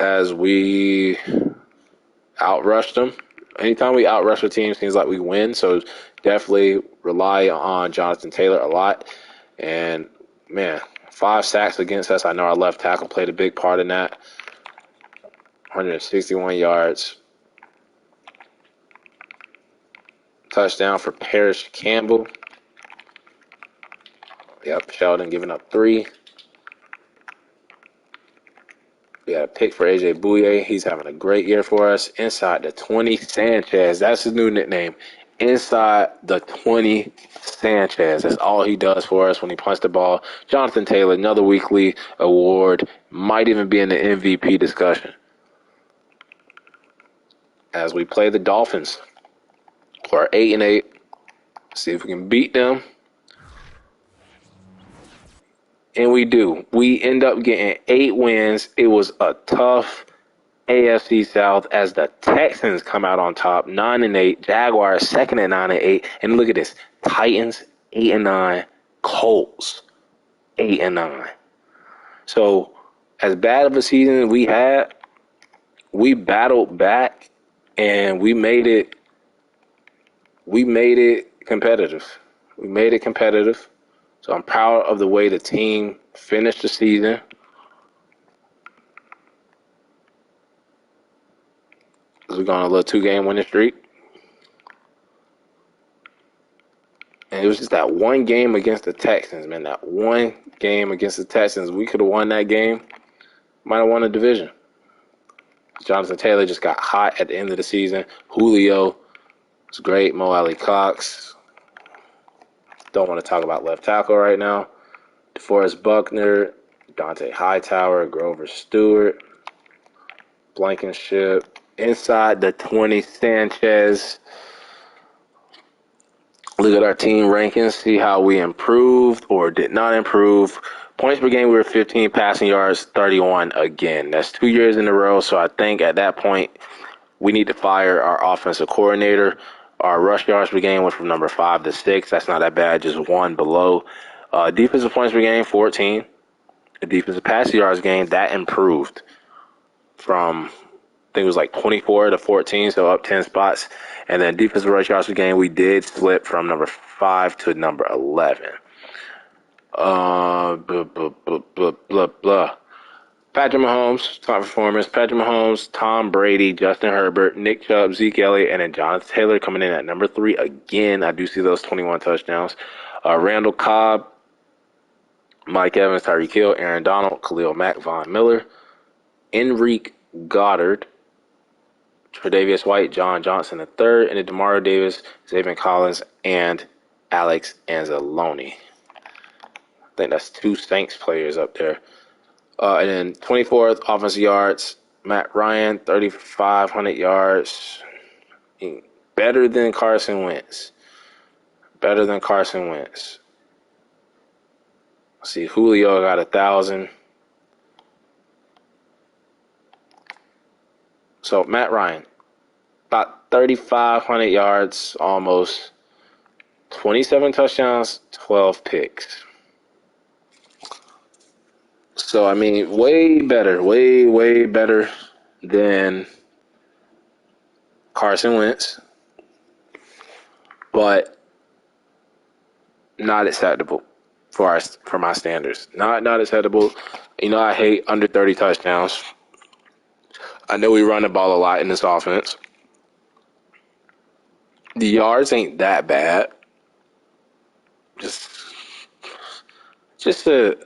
As we outrush them. Anytime we outrush a team, seems like we win. So definitely rely on Jonathan Taylor a lot. And, man, 5 sacks against us. I know our left tackle played a big part in that. 161 yards. Touchdown for Parrish Campbell. Yep, Sheldon giving up 3. We got a pick for A.J. Bouye. He's having a great year for us. Inside the 20, Sanchez. That's his new nickname. Inside the 20, Sanchez. That's all he does for us when he punts the ball. Jonathan Taylor, another weekly award. Might even be in the MVP discussion. As we play the Dolphins. We're 8-8. See if we can beat them. And we do. We end up getting 8 wins. It was a tough AFC South as the Texans come out on top, 9-8. Jaguars second at 9-8. And look at this: Titans 8-9. Colts 8-9. So as bad of a season we had, we battled back and we made it. We made it competitive. We made it competitive. So I'm proud of the way the team finished the season. We're going on a little 2-game winning streak. And it was just that one game against the Texans, man. That one game against the Texans. We could have won that game. Might have won the division. Jonathan Taylor just got hot at the end of the season. Julio was great. Mo Alley Cox. Don't want to talk about left tackle right now. DeForest Buckner, Dante Hightower, Grover Stewart, Blankenship. Inside the 20, Sanchez. Look at our team rankings. See how we improved or did not improve. Points per game, we were 15. Passing yards, 31 again. That's 2 years in a row. So I think at that point, we need to fire our offensive coordinator. Our rush yards per game went from number 5 to 6. That's not that bad, just 1 below. Defensive points per game, 14. The defensive pass yards game, that improved from, I think it was like 24 to 14, so up 10 spots. And then defensive rush yards per game, we did slip from number 5 to number 11. Patrick Mahomes, top performers. Patrick Mahomes, Tom Brady, Justin Herbert, Nick Chubb, Zeke Elliott, and then Jonathan Taylor coming in at number 3 again. I do see those 21 touchdowns. Randall Cobb, Mike Evans, Tyreek Hill, Aaron Donald, Khalil Mack, Von Miller, Enrique Goddard, Tre'Davious White, John Johnson III, and then Demario Davis, Xavier Collins, and Alex Anzalone. I think that's 2 Saints players up there. And then 24th offensive yards, Matt Ryan, 3,500 yards. Better than Carson Wentz. Better than Carson Wentz. Let's see, Julio got 1,000. So Matt Ryan, about 3,500 yards almost. 27 touchdowns, 12 picks. So, I mean, way better than Carson Wentz, but not acceptable for my standards. Not acceptable. You know, I hate under 30 touchdowns. I know we run the ball a lot in this offense. The yards ain't that bad. Just a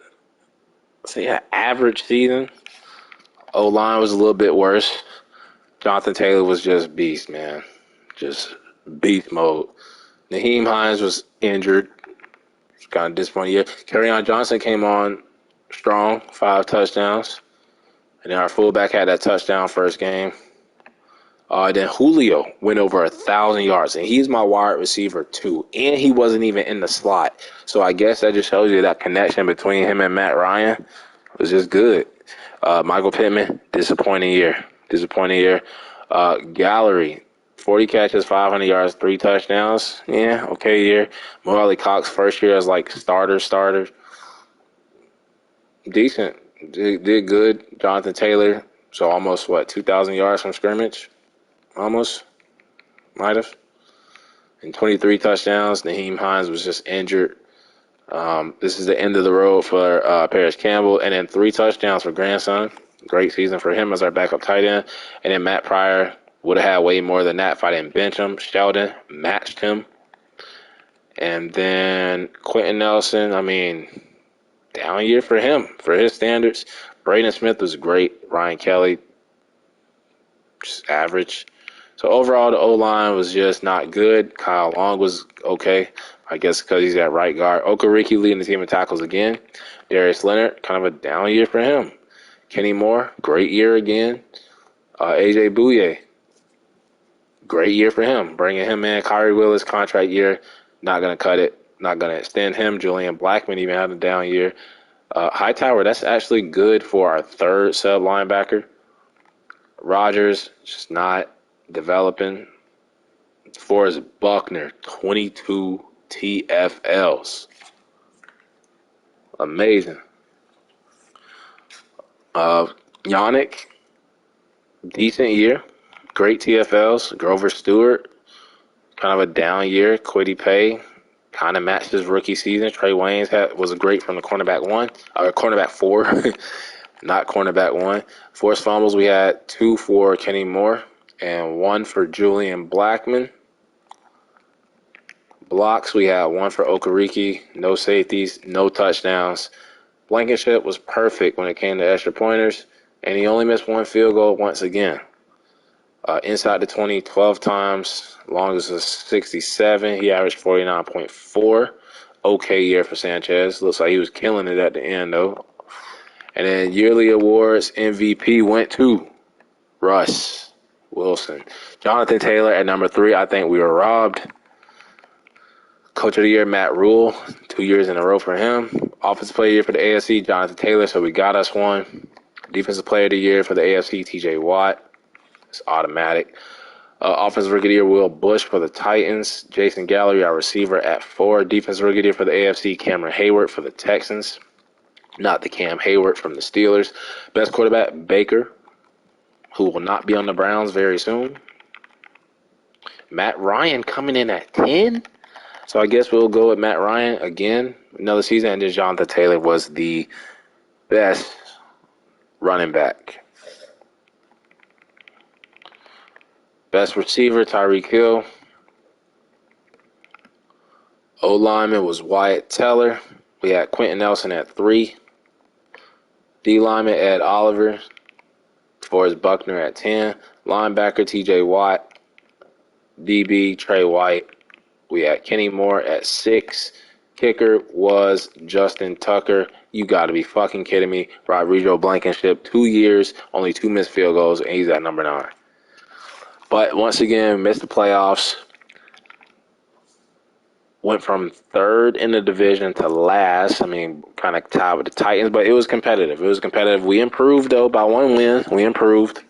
say an average season. O-line was a little bit worse. Jonathan Taylor was just beast, man. Just beast mode. Naheem Hines was injured. Kind of disappointing year. Kerryon Johnson came on strong, 5 touchdowns. And then our fullback had that touchdown first game. Then Julio went over 1,000 yards, and he's my wide receiver too. And he wasn't even in the slot. So I guess that just shows you that connection between him and Matt Ryan was just good. Michael Pittman, disappointing year. Gallery, 40 catches, 500 yards, 3 touchdowns. Yeah, okay year. Morley Cox, first year as like starter. Decent. Did good. Jonathan Taylor, so almost 2,000 yards from scrimmage? Almost. Might have. And 23 touchdowns. Naheem Hines was just injured. This is the end of the road for Paris Campbell. And then 3 touchdowns for Grandson. Great season for him as our backup tight end. And then Matt Pryor would have had way more than that if I didn't bench him. Sheldon matched him. And then Quentin Nelson, down year for him, for his standards. Braden Smith was great. Ryan Kelly, just average. So overall, the O-line was just not good. Kyle Long was okay, I guess because he's at right guard. Okereke leading the team in tackles again. Darius Leonard, kind of a down year for him. Kenny Moore, great year again. A.J. Bouye, great year for him. Bringing him in. Kyrie Willis, contract year, not going to cut it. Not going to extend him. Julian Blackmon even had a down year. Hightower, that's actually good for our third sub linebacker. Rogers, just not developing. Forrest Buckner, 22 TFLs. Amazing. Yannick, decent year. Great TFLs. Grover Stewart, kind of a down year. Kwity Paye, kind of matched his rookie season. Trey Waynes was great from the cornerback 1, or cornerback 4, not cornerback 1. Forced fumbles, we had 2 for Kenny Moore and 1 for Julian Blackmon. Blocks, we had 1 for Okereke. No safeties, no touchdowns. Blankenship was perfect when it came to extra pointers, and he only missed 1 field goal once again. Inside the 20, 12 times. Longest was 67. He averaged 49.4. Okay year for Sanchez. Looks like he was killing it at the end, though. And then yearly awards, MVP went to Russ Wilson. Jonathan Taylor at number 3. I think we were robbed. Coach of the year, Matt Rule. 2 years in a row for him. Offensive player of the year for the AFC, Jonathan Taylor. So we got us one. Defensive player of the year for the AFC, TJ Watt. It's automatic. Offensive rookie of the year, Will Bush for the Titans. Jason Gallery, our receiver, at 4. Defensive rookie of the year for the AFC, Cameron Hayward for the Texans. Not the Cam Hayward from the Steelers. Best quarterback, Baker, who will not be on the Browns very soon. Matt Ryan coming in at 10. So I guess we'll go with Matt Ryan again, another season. And then Jonathan Taylor was the best running back. Best receiver, Tyreek Hill. O-lineman was Wyatt Teller. We had Quentin Nelson at 3. D-lineman, Ed Oliver. Forrest Buckner at 10. Linebacker, TJ Watt. DB, Trey White. We had Kenny Moore at 6. Kicker was Justin Tucker. You got to be fucking kidding me. Rodrigo Blankenship, 2 years, only 2 missed field goals, and he's at number 9. But once again, missed the playoffs. Went from 3rd in the division to last. Kind of tied with the Titans, but it was competitive. We improved, though, by 1 win. We improved.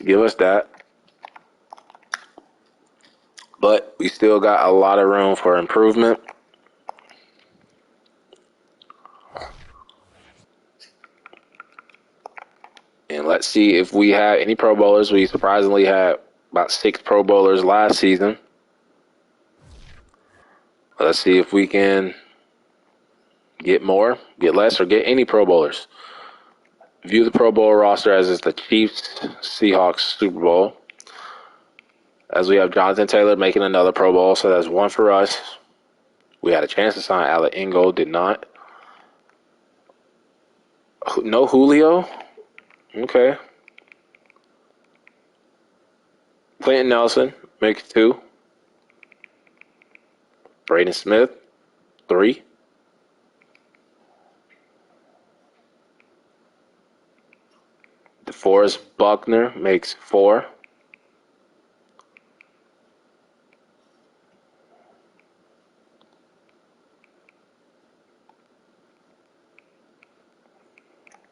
Give us that. But we still got a lot of room for improvement. And let's see if we have any Pro Bowlers. We surprisingly had about 6 Pro Bowlers last season. Let's see if we can get more, get less, or get any Pro Bowlers. View the Pro Bowl roster as it's the Chiefs-Seahawks Super Bowl. As we have Jonathan Taylor making another Pro Bowl, so that's 1 for us. We had a chance to sign Alec Ingold, did not. No Julio? Okay. Quentin Nelson makes 2. Braden Smith, 3. DeForest Buckner makes 4.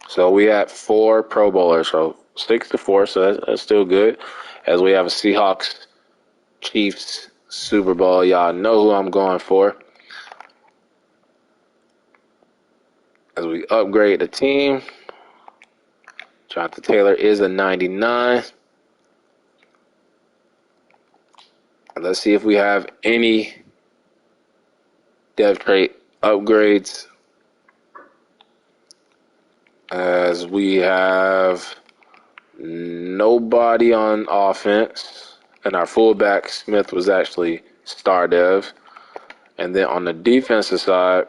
So we had 4 Pro Bowlers, so 6-4, so that's still good. As we have a Seahawks Chiefs Super Bowl, y'all know who I'm going for. As we upgrade the team, Jonathan Taylor is a 99. And let's see if we have any depth trait upgrades. As we have nobody on offense, and our fullback Smith was actually star dev. And then on the defensive side,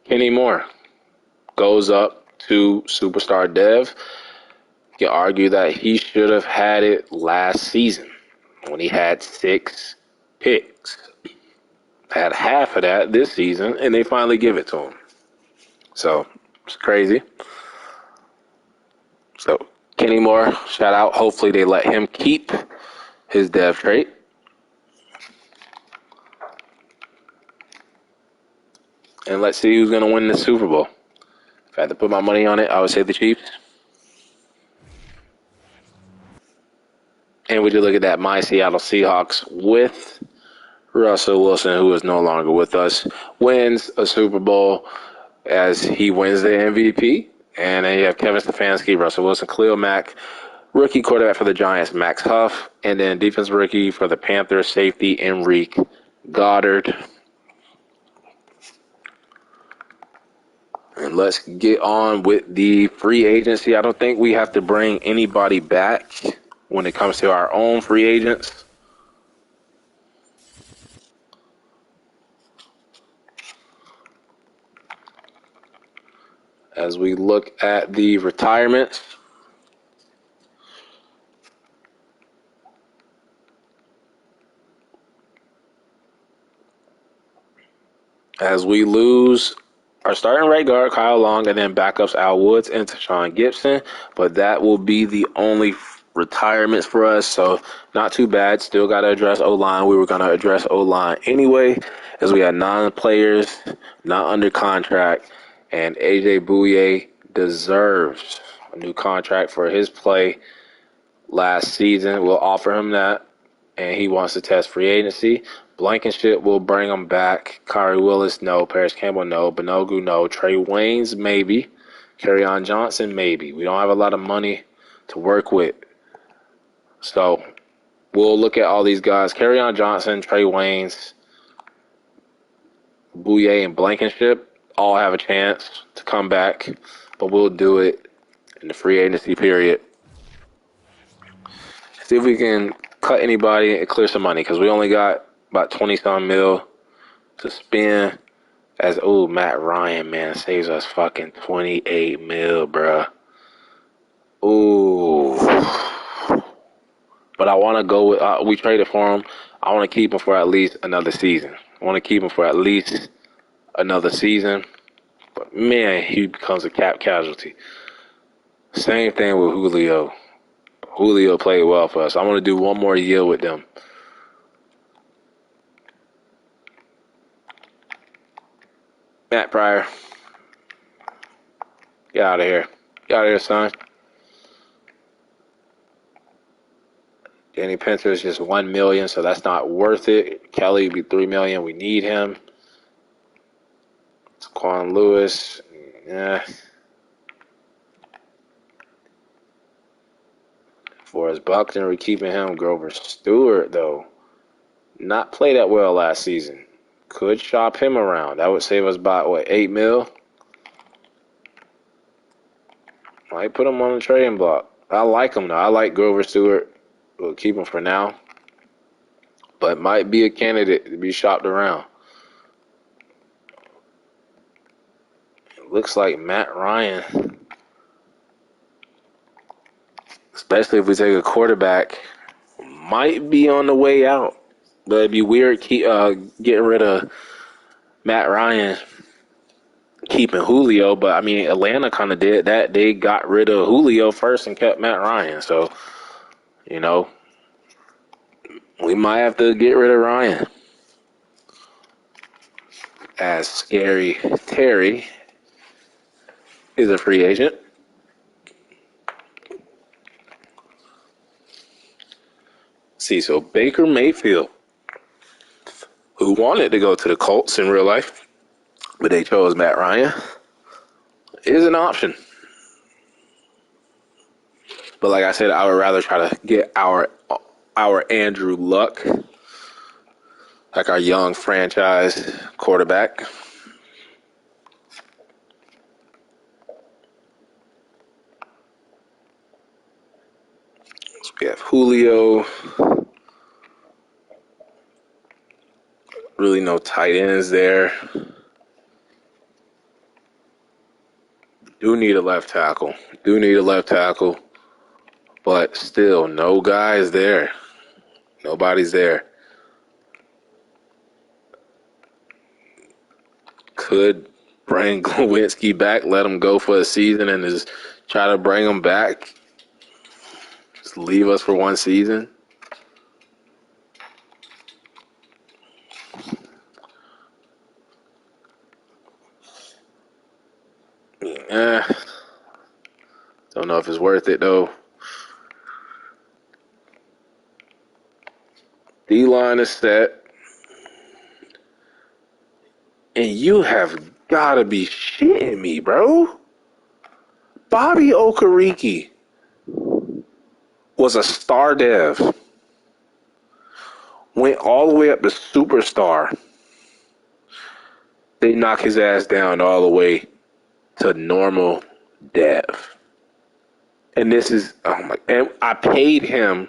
Kenny Moore goes up to superstar dev. You can argue that he should have had it last season when he had 6 picks. Had half of that this season, and they finally give it to him. So it's crazy. So Kenny Moore, shout out. Hopefully they let him keep his dev trait. And let's see who's going to win the Super Bowl. If I had to put my money on it, I would say the Chiefs. And we do look at that. My Seattle Seahawks with Russell Wilson, who is no longer with us, wins a Super Bowl as he wins the MVP. And then you have Kevin Stefanski, Russell Wilson, Khalil Mack, rookie quarterback for the Giants, Max Huff, and then defense rookie for the Panthers, safety, Enrique Goddard. And let's get on with the free agency. I don't think we have to bring anybody back when it comes to our own free agents. As we look at the retirements, as we lose our starting right guard, Kyle Long, and then backups Al Woods and Tashawn Gibson. But that will be the only retirements for us, so not too bad. Still got to address O-line. We were going to address O-line anyway, as we had 9 players not under contract, and A.J. Bouye deserves a new contract for his play last season. We'll offer him that, and he wants to test free agency. Blankenship will bring him back. Kari Willis, no. Paris Campbell, no. Benogu, no. Trey Waynes, maybe. Kerryon Johnson, maybe. We don't have a lot of money to work with. So we'll look at all these guys. Kerryon Johnson, Trey Waynes, Bouye, and Blankenship all have a chance to come back, but we'll do it in the free agency period. See if we can cut anybody and clear some money, because we only got about 20-some mil to spend. Matt Ryan, man, saves us fucking 28 mil, bruh. Ooh. But I want to go with, we traded for him. I want to keep him for at least another season. But, man, he becomes a cap casualty. Same thing with Julio. Julio played well for us. I want to do one more year with them. Matt Pryor. Get out of here. Get out of here, son. Danny Pinter is just $1 million, so that's not worth it. Kelly would be $3 million. We need him. Quan Lewis. Yeah. Forrest Buckner, we're keeping him. Grover Stewart, though, not play that well last season. Could shop him around. That would save us about, $8 mil? Might put him on the trading block. I like him, though. I like Grover Stewart. We'll keep him for now. But might be a candidate to be shopped around. It looks like Matt Ryan especially if we take a quarterback, might be on the way out. But it'd be weird getting rid of Matt Ryan, keeping Julio. But I mean, Atlanta kind of did that. They got rid of Julio first and kept Matt Ryan. So, you know, we might have to get rid of Ryan. As Scary Terry is a free agent. See, so Baker Mayfield, who wanted to go to the Colts in real life, but they chose Matt Ryan, is an option. But like I said, I would rather try to get our Andrew Luck, like our young franchise quarterback. So we have Julio. Really no tight ends there. Do need a left tackle. But still, no guys there. Nobody's there. Could bring Glowinski back, let him go for a season, and just try to bring him back. Just leave us for one season. Don't know if it's worth it, though. D-line is set. And you have got to be shitting me, bro. Bobby Okereke was a star dev. Went all the way up to superstar. They knock his ass down all the way to normal dev. And this is, oh my, and I paid him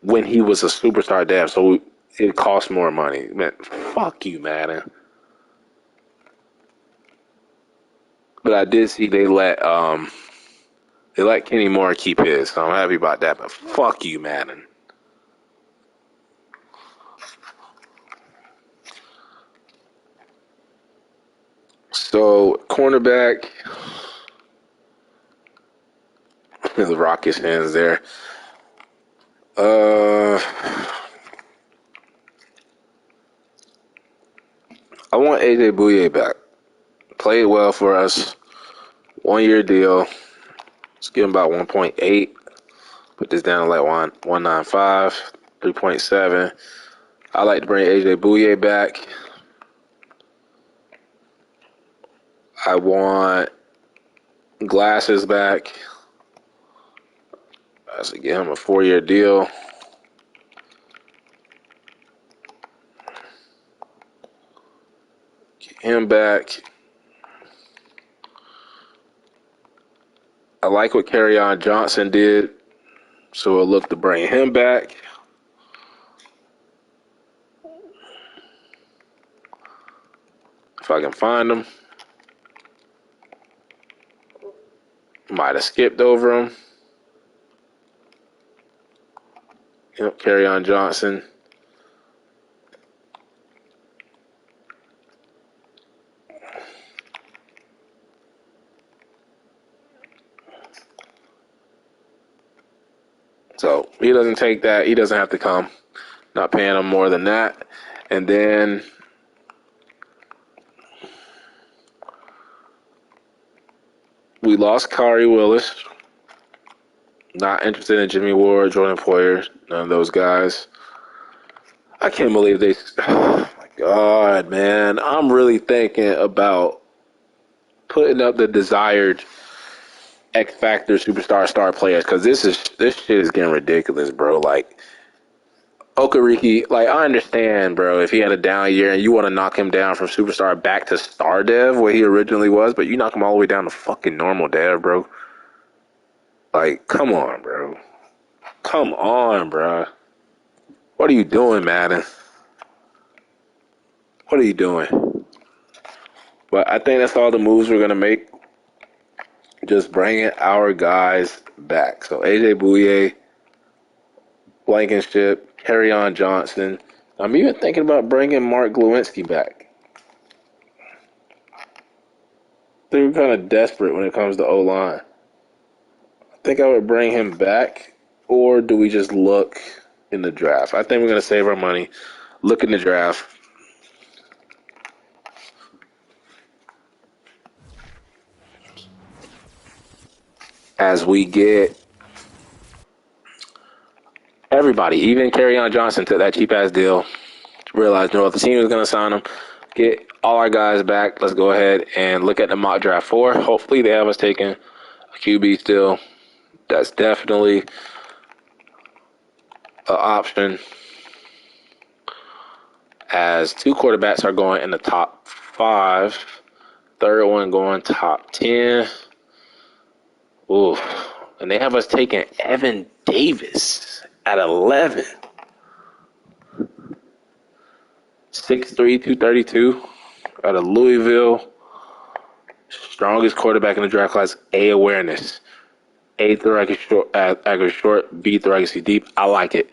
when he was a superstar dev, so it cost more money. Man, fuck you, Madden. But I did see they let Kenny Moore keep his, so I'm happy about that. But fuck you, Madden. So cornerback, the Rockets fans there. I want AJ Bouye back. Played well for us. 1 year deal. Let's give him about 1.8. Put this down to like 195, 3.7. I like to bring AJ Bouye back. I want Glasses back. I should give him a 4-year deal. Get him back. I like what Kerryon Johnson did, so I'll look to bring him back. If I can find him. Might have skipped over him. Yep, Kerryon Johnson. So he doesn't take that. He doesn't have to come. Not paying him more than that. And then we lost Kari Willis. Not interested in Jimmy Ward, Jordan Poyer, none of those guys. I can't believe they. Oh my God, man! I'm really thinking about putting up the desired X Factor superstar star players because this shit is getting ridiculous, bro. Like Okereke, like I understand, bro. If he had a down year and you want to knock him down from superstar back to star dev where he originally was, but you knock him all the way down to fucking normal dev, bro. Like, come on, bro. Come on, bro. What are you doing, Madden? What are you doing? But I think that's all the moves we're going to make. just bringing our guys back. So AJ Bouye, Blankenship, Kerryon Johnson. I'm even thinking about bringing Mark Glowinski back. They're kind of desperate when it comes to O-line. I think I would bring him back, or do we just look in the draft? I think we're going to save our money, look in the draft. As we get everybody, even Kerryon Johnson, took that cheap-ass deal. Realized no other team was going to sign him. Get all our guys back. Let's go ahead and look at the mock draft 4. Hopefully they have us taking a QB still. That's definitely an option, as 2 quarterbacks are going in the top 5. Third one going top 10. Ooh. And they have us taking Evan Davis at 11. 6'3", 232 out of Louisville. Strongest quarterback in the draft class. A, awareness. A, thoracic short. B, thoracic deep. I like it.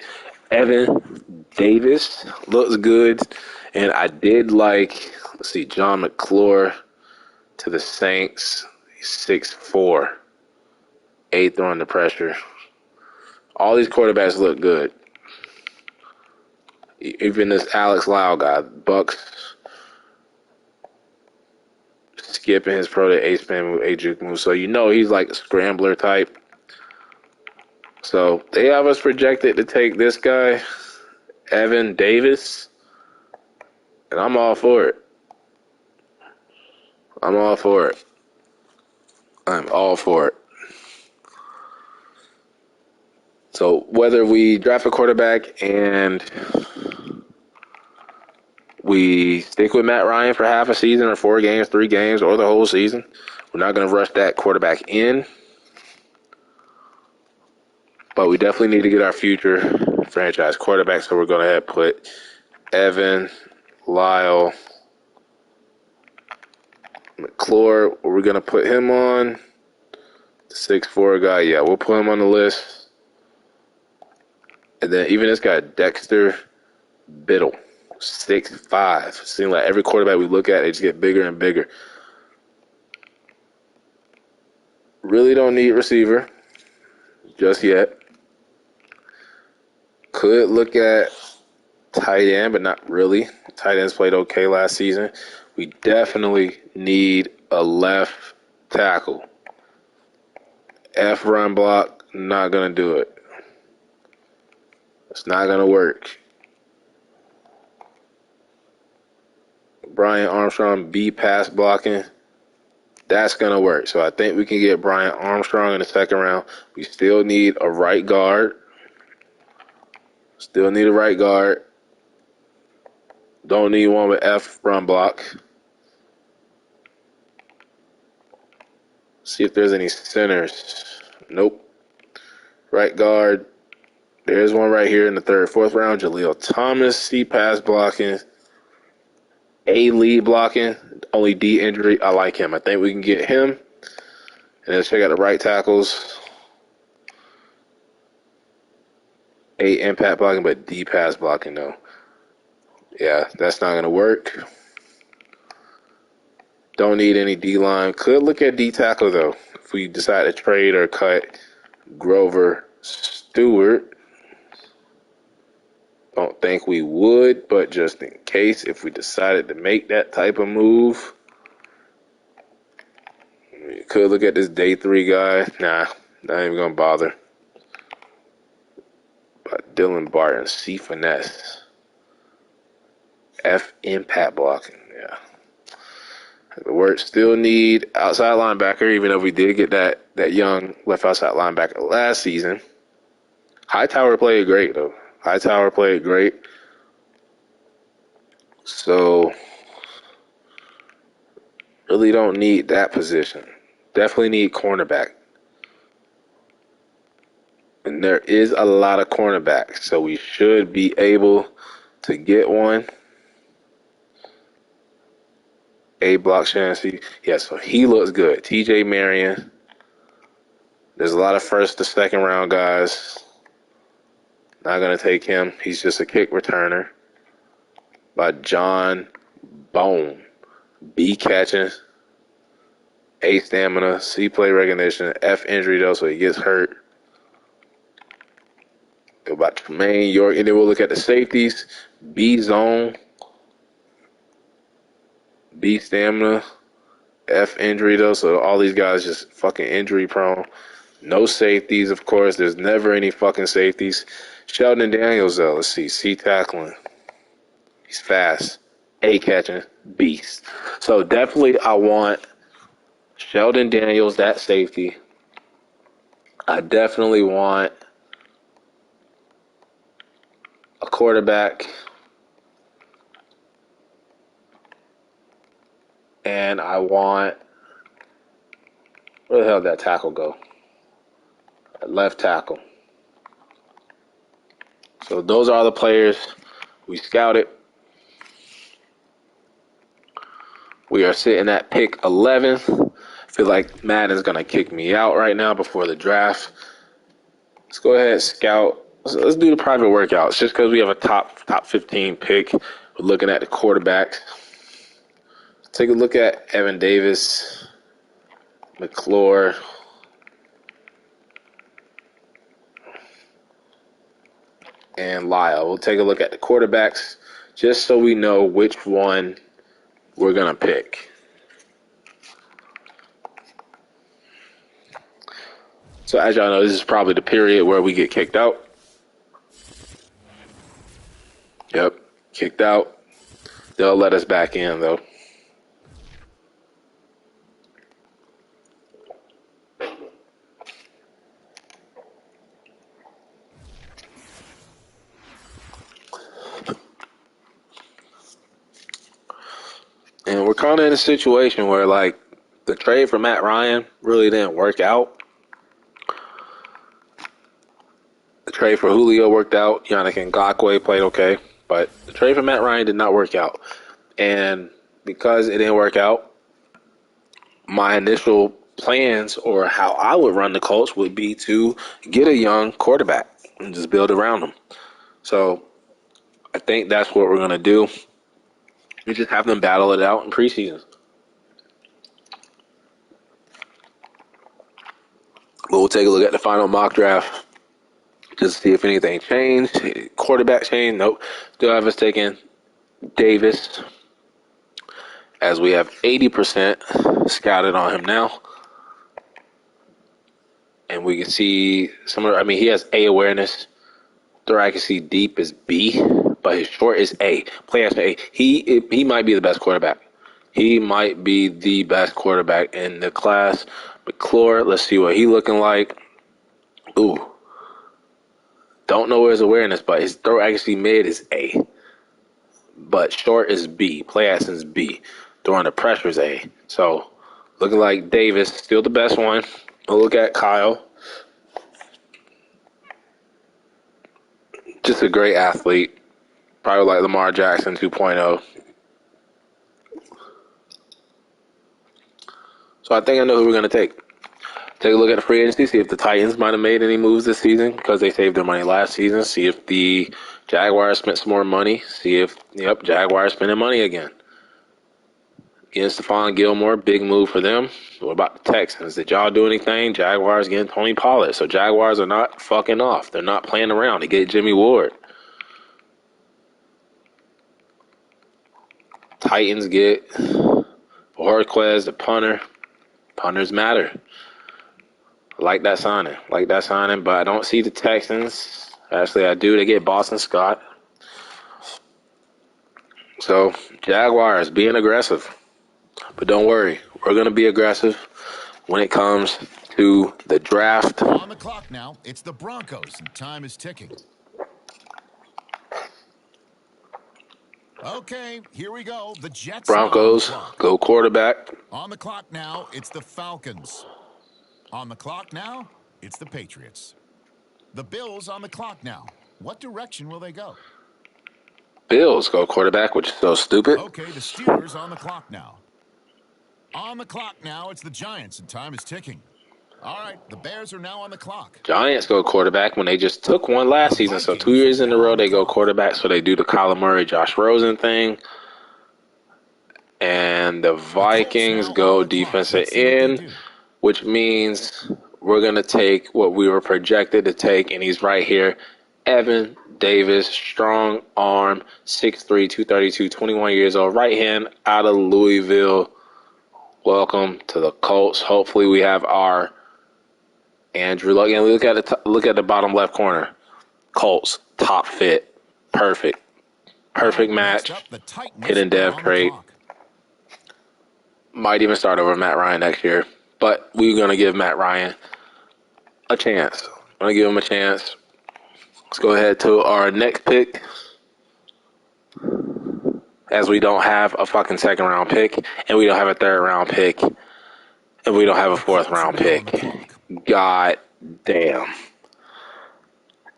Evan Davis looks good. And I did like, let's see, John McClure to the Saints. He's 6'4". 8th under pressure. All these quarterbacks look good. Even this Alex Lau guy, Bucks, skipping his pro to A-spin move, A-juke move. So you know he's like a scrambler type. So they have us projected to take this guy, Evan Davis, and I'm all for it. I'm all for it. I'm all for it. So whether we draft a quarterback and we stick with Matt Ryan for half a season or 4 games, 3 games, or the whole season, we're not going to rush that quarterback in. But we definitely need to get our future franchise quarterback, so we're going to put Evan, Lyle, McClure. We're going to put him on. The 6'4" guy, yeah, we'll put him on the list. And then even this guy, Dexter Biddle, 6'5". Seems like every quarterback we look at, they just get bigger and bigger. Really don't need receiver just yet. Could look at tight end, but not really. Tight ends played okay last season. We definitely need a left tackle. F run block, not going to do it. It's not going to work. Brian Armstrong, B pass blocking. That's going to work. So I think we can get Brian Armstrong in the 2nd round. We still need a right guard. Still need a right guard. Don't need one with F run block. See if there's any centers. Nope. Right guard. There's one right here in the 3rd, 4th round. Jaleel Thomas, C pass blocking. A lead blocking. Only D injury. I like him. I think we can get him. And then check out the right tackles. A impact blocking, but D pass blocking though. Yeah, that's not going to work. Don't need any D-line. Could look at D-tackle, though, if we decide to trade or cut Grover Stewart. Don't think we would, but just in case, if we decided to make that type of move. We could look at this day 3 guy. Nah, not even going to bother. But Dylan Barton, C finesse. F impact blocking, yeah. The work still need outside linebacker, even though we did get that young left outside linebacker last season. Hightower played great, though. Hightower played great. So, really don't need that position. Definitely need cornerback. And there is a lot of cornerbacks, so we should be able to get one. A block Shancy. Yeah, so he looks good. TJ Marion. There's a lot of first to second round guys. Not going to take him. He's just a kick returner by John Bone. B catching, A stamina, C play recognition, F injury though, so he gets hurt. Go back to Tremaine York, and then we'll look at the safeties. B zone, B stamina, F injury though, so all these guys just fucking injury prone. No safeties, of course. There's never any fucking safeties. Sheldon Daniels though, let's see, C tackling. He's fast. A catching, beast. So definitely I want Sheldon Daniels, that safety. I definitely want a quarterback. And I want, where the hell did that tackle go? Left tackle. So those are the players we scouted. We are sitting at pick 11. I feel like Madden's going to kick me out right now before the draft. Let's go ahead and scout. Let's do the private workouts just because we have a top 15 pick. We're looking at the quarterbacks. Take a look at Evan Davis, McClure, and Lyle. We'll take a look at the quarterbacks just so we know which one we're going to pick. So as y'all know, this is probably the period where we get kicked out. Yep, kicked out. They'll let us back in, though. And we're kind of in a situation where, like, the trade for Matt Ryan really didn't work out. The trade for Julio worked out. Yannick Ngakoue played okay. But the trade for Matt Ryan did not work out. And because it didn't work out, my initial plans or how I would run the Colts would be to get a young quarterback and just build around him. So I think that's what we're going to do. We just have them battle it out in preseason. But we'll take a look at the final mock draft just to see if anything changed. Quarterback change? Nope. Still have us taking Davis, as we have 80% scouted on him now. And we can see he has A awareness. Throw accuracy deep is B, but his short is A. Play action A. He might be the best quarterback. He might be the best quarterback in the class. McClure, let's see what he looking like. Ooh. Don't know his awareness, but his throw accuracy mid is A. But short is B. Play action is B. Throwing the pressure is A. So looking like Davis, still the best one. We'll look at Kyle. Just a great athlete. Probably like Lamar Jackson 2.0. So I think I know who we're going to take. Take a look at the free agency, see if the Titans might have made any moves this season because they saved their money last season. See if the Jaguars spent some more money. See if, Jaguars spending money again. Getting Stephon Gilmore, big move for them. What about the Texans? Did y'all do anything? Jaguars getting Tony Pollard. So Jaguars are not fucking off. They're not playing around. They get Jimmy Ward. Titans get Borquez, the punter. Punters matter. Like that signing, but I don't see the Texans. Actually, I do. They get Boston Scott. So, Jaguars being aggressive. But don't worry, we're going to be aggressive when it comes to the draft. On the clock now, it's the Broncos, and time is ticking. Okay, here we go. The Jets. Broncos, go quarterback. On the clock now, it's the Falcons. On the clock now, it's the Patriots. The Bills on the clock now. What direction will they go? Bills go quarterback, which is so stupid. Okay, the Steelers on the clock now. On the clock now, it's the Giants, and time is ticking. All right, the Bears are now on the clock. Giants go quarterback when they just took one last season. So 2 years in a row they go quarterback. So they do the Kyler Murray, Josh Rosen thing. And the Vikings go defensive end, which means we're going to take what we were projected to take, and he's right here. Evan Davis, strong arm, 6'3", 232, 21 years old, right hand out of Louisville. Welcome to the Colts. Hopefully we have our Andrew Luck. And look at the bottom left corner. Colts, top fit. Perfect match. Hidden dev trade. Might even start over Matt Ryan next year. But we're going to give Matt Ryan a chance. I'm going to give him a chance. Let's go ahead to our next pick. As we don't have a fucking second round pick, and we don't have a third round pick, and we don't have a fourth round pick. God damn.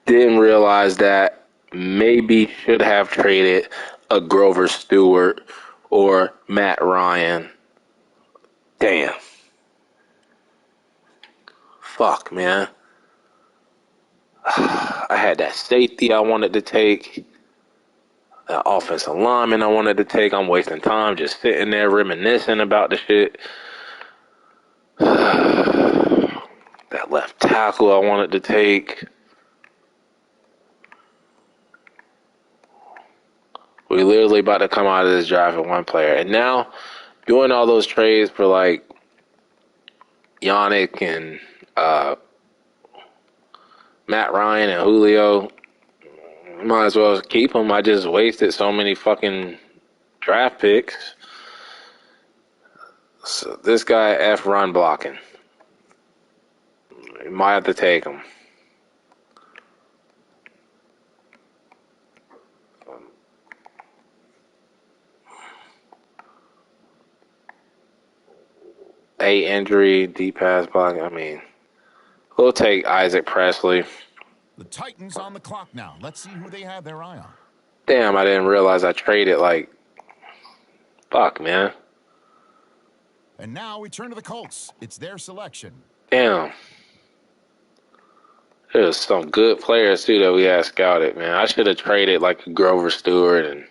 Didn't realize that. Maybe should have traded a Grover Stewart or Matt Ryan. Damn. Fuck, man. I had that safety I wanted to take. That offensive lineman I wanted to take. I'm wasting time just sitting there reminiscing about the shit. That left tackle I wanted to take. We literally about to come out of this draft with one player. And now, doing all those trades for like Yannick and Matt Ryan and Julio, might as well keep them. I just wasted so many fucking draft picks. So this guy F run blocking. You might have to take him. A injury, D pass block. I mean, we'll take Isaac Presley. The Titans on the clock now. Let's see who they have their eye on. Damn, I didn't realize I traded like. Fuck, man. And now we turn to the Colts. It's their selection. Damn. There's some good players too that we had scouted, man. I should have traded like a Grover Stewart and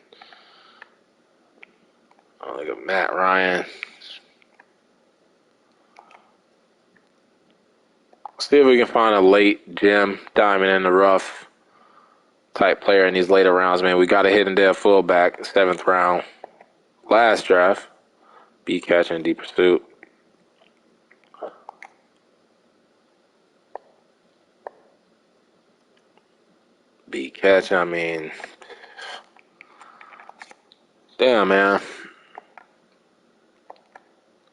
like a Matt Ryan. See if we can find a late gem, diamond in the rough type player in these later rounds, man. We got a hidden dev fullback, 7th round, last draft. B catch and D pursuit. B catch, I mean, damn, man.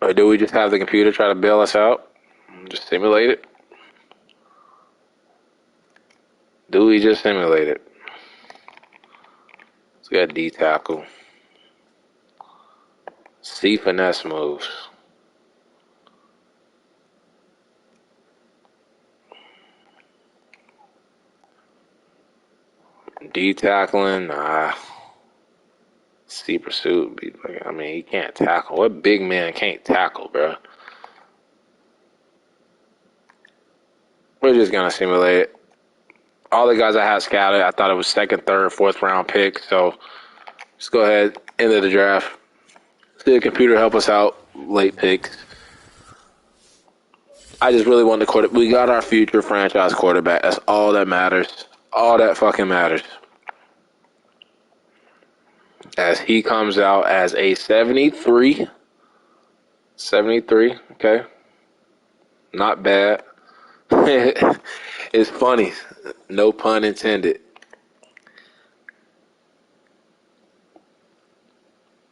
Or do we just have the computer try to bail us out? Just simulate it? Do we just simulate it? So we got D tackle. C finesse moves. D tackling, nah. C pursuit, I mean, he can't tackle. What big man can't tackle, bro? We're just gonna simulate it. All the guys I had scouted, I thought it was 2nd, 3rd, 4th round pick. So just go ahead, end of the draft. See the computer help us out. Late picks. I just really want the quarterback. We got our future franchise quarterback. That's all that matters. All that fucking matters. As he comes out as a 73. 73, okay. Not bad. It's funny. No pun intended.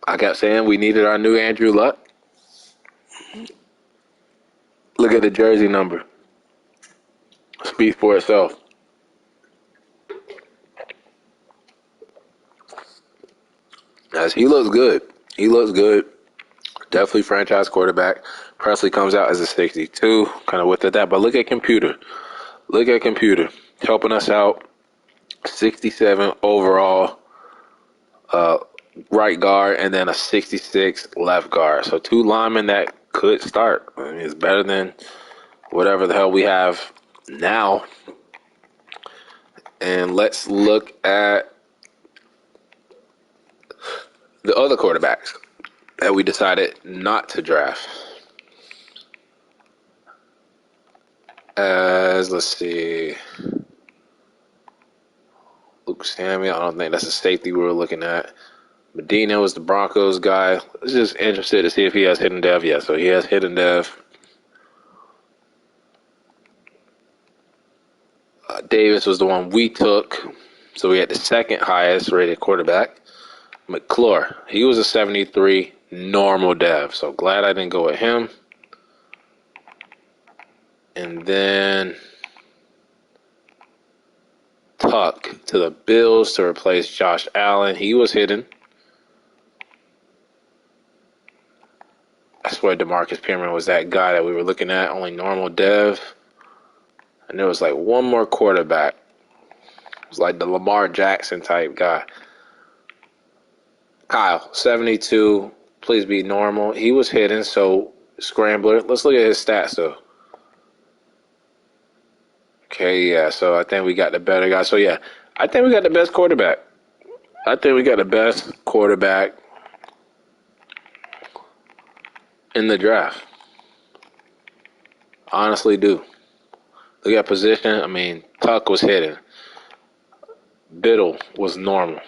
I kept saying we needed our new Andrew Luck. Look at the jersey number. Speaks for itself. As he looks good. He looks good. Definitely franchise quarterback. Presley comes out as a 62. Kind of with that. But look at computer. Look at computer. Helping us out. 67 overall right guard, and then a 66 left guard. So 2 linemen that could start. I mean, it's better than whatever the hell we have now. And let's look at the other quarterbacks that we decided not to draft. Let's see. Luke Samuel, I don't think that's a safety we were looking at. Medina was the Broncos guy. I was just interested to see if he has hidden dev. Yeah, so he has hidden dev. Davis was the one we took. So we had the second highest rated quarterback. McClure, he was a 73 normal dev. So glad I didn't go with him. And then Tuck to the Bills to replace Josh Allen. He was hidden. I swear DeMarcus Pierman was that guy that we were looking at, only normal dev. And there was like one more quarterback. It was like the Lamar Jackson type guy. Kyle, 72, please be normal. He was hidden, so scrambler. Let's look at his stats, though. Okay, yeah, so I think we got the better guy. So, yeah, I think we got the best quarterback. I think we got the best quarterback in the draft. Honestly do. Look at position. I mean, Tuck was hidden. Biddle was normal.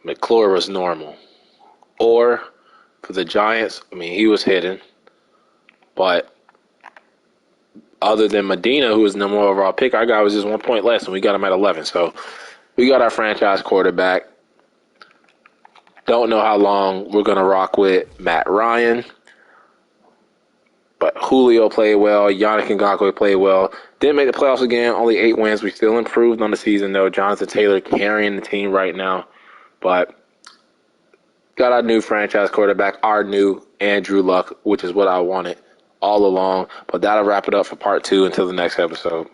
McClure was normal. Or for the Giants, I mean, he was hidden. But other than Medina, who was the number one overall pick, our guy was just 1 point less, and we got him at 11. So we got our franchise quarterback. Don't know how long we're going to rock with Matt Ryan. But Julio played well. Yannick Ngakoue played well. Didn't make the playoffs again. Only 8 wins. We still improved on the season, though. Jonathan Taylor carrying the team right now. But got our new franchise quarterback, our new Andrew Luck, which is what I wanted all along. But that'll wrap it up for part 2 until the next episode.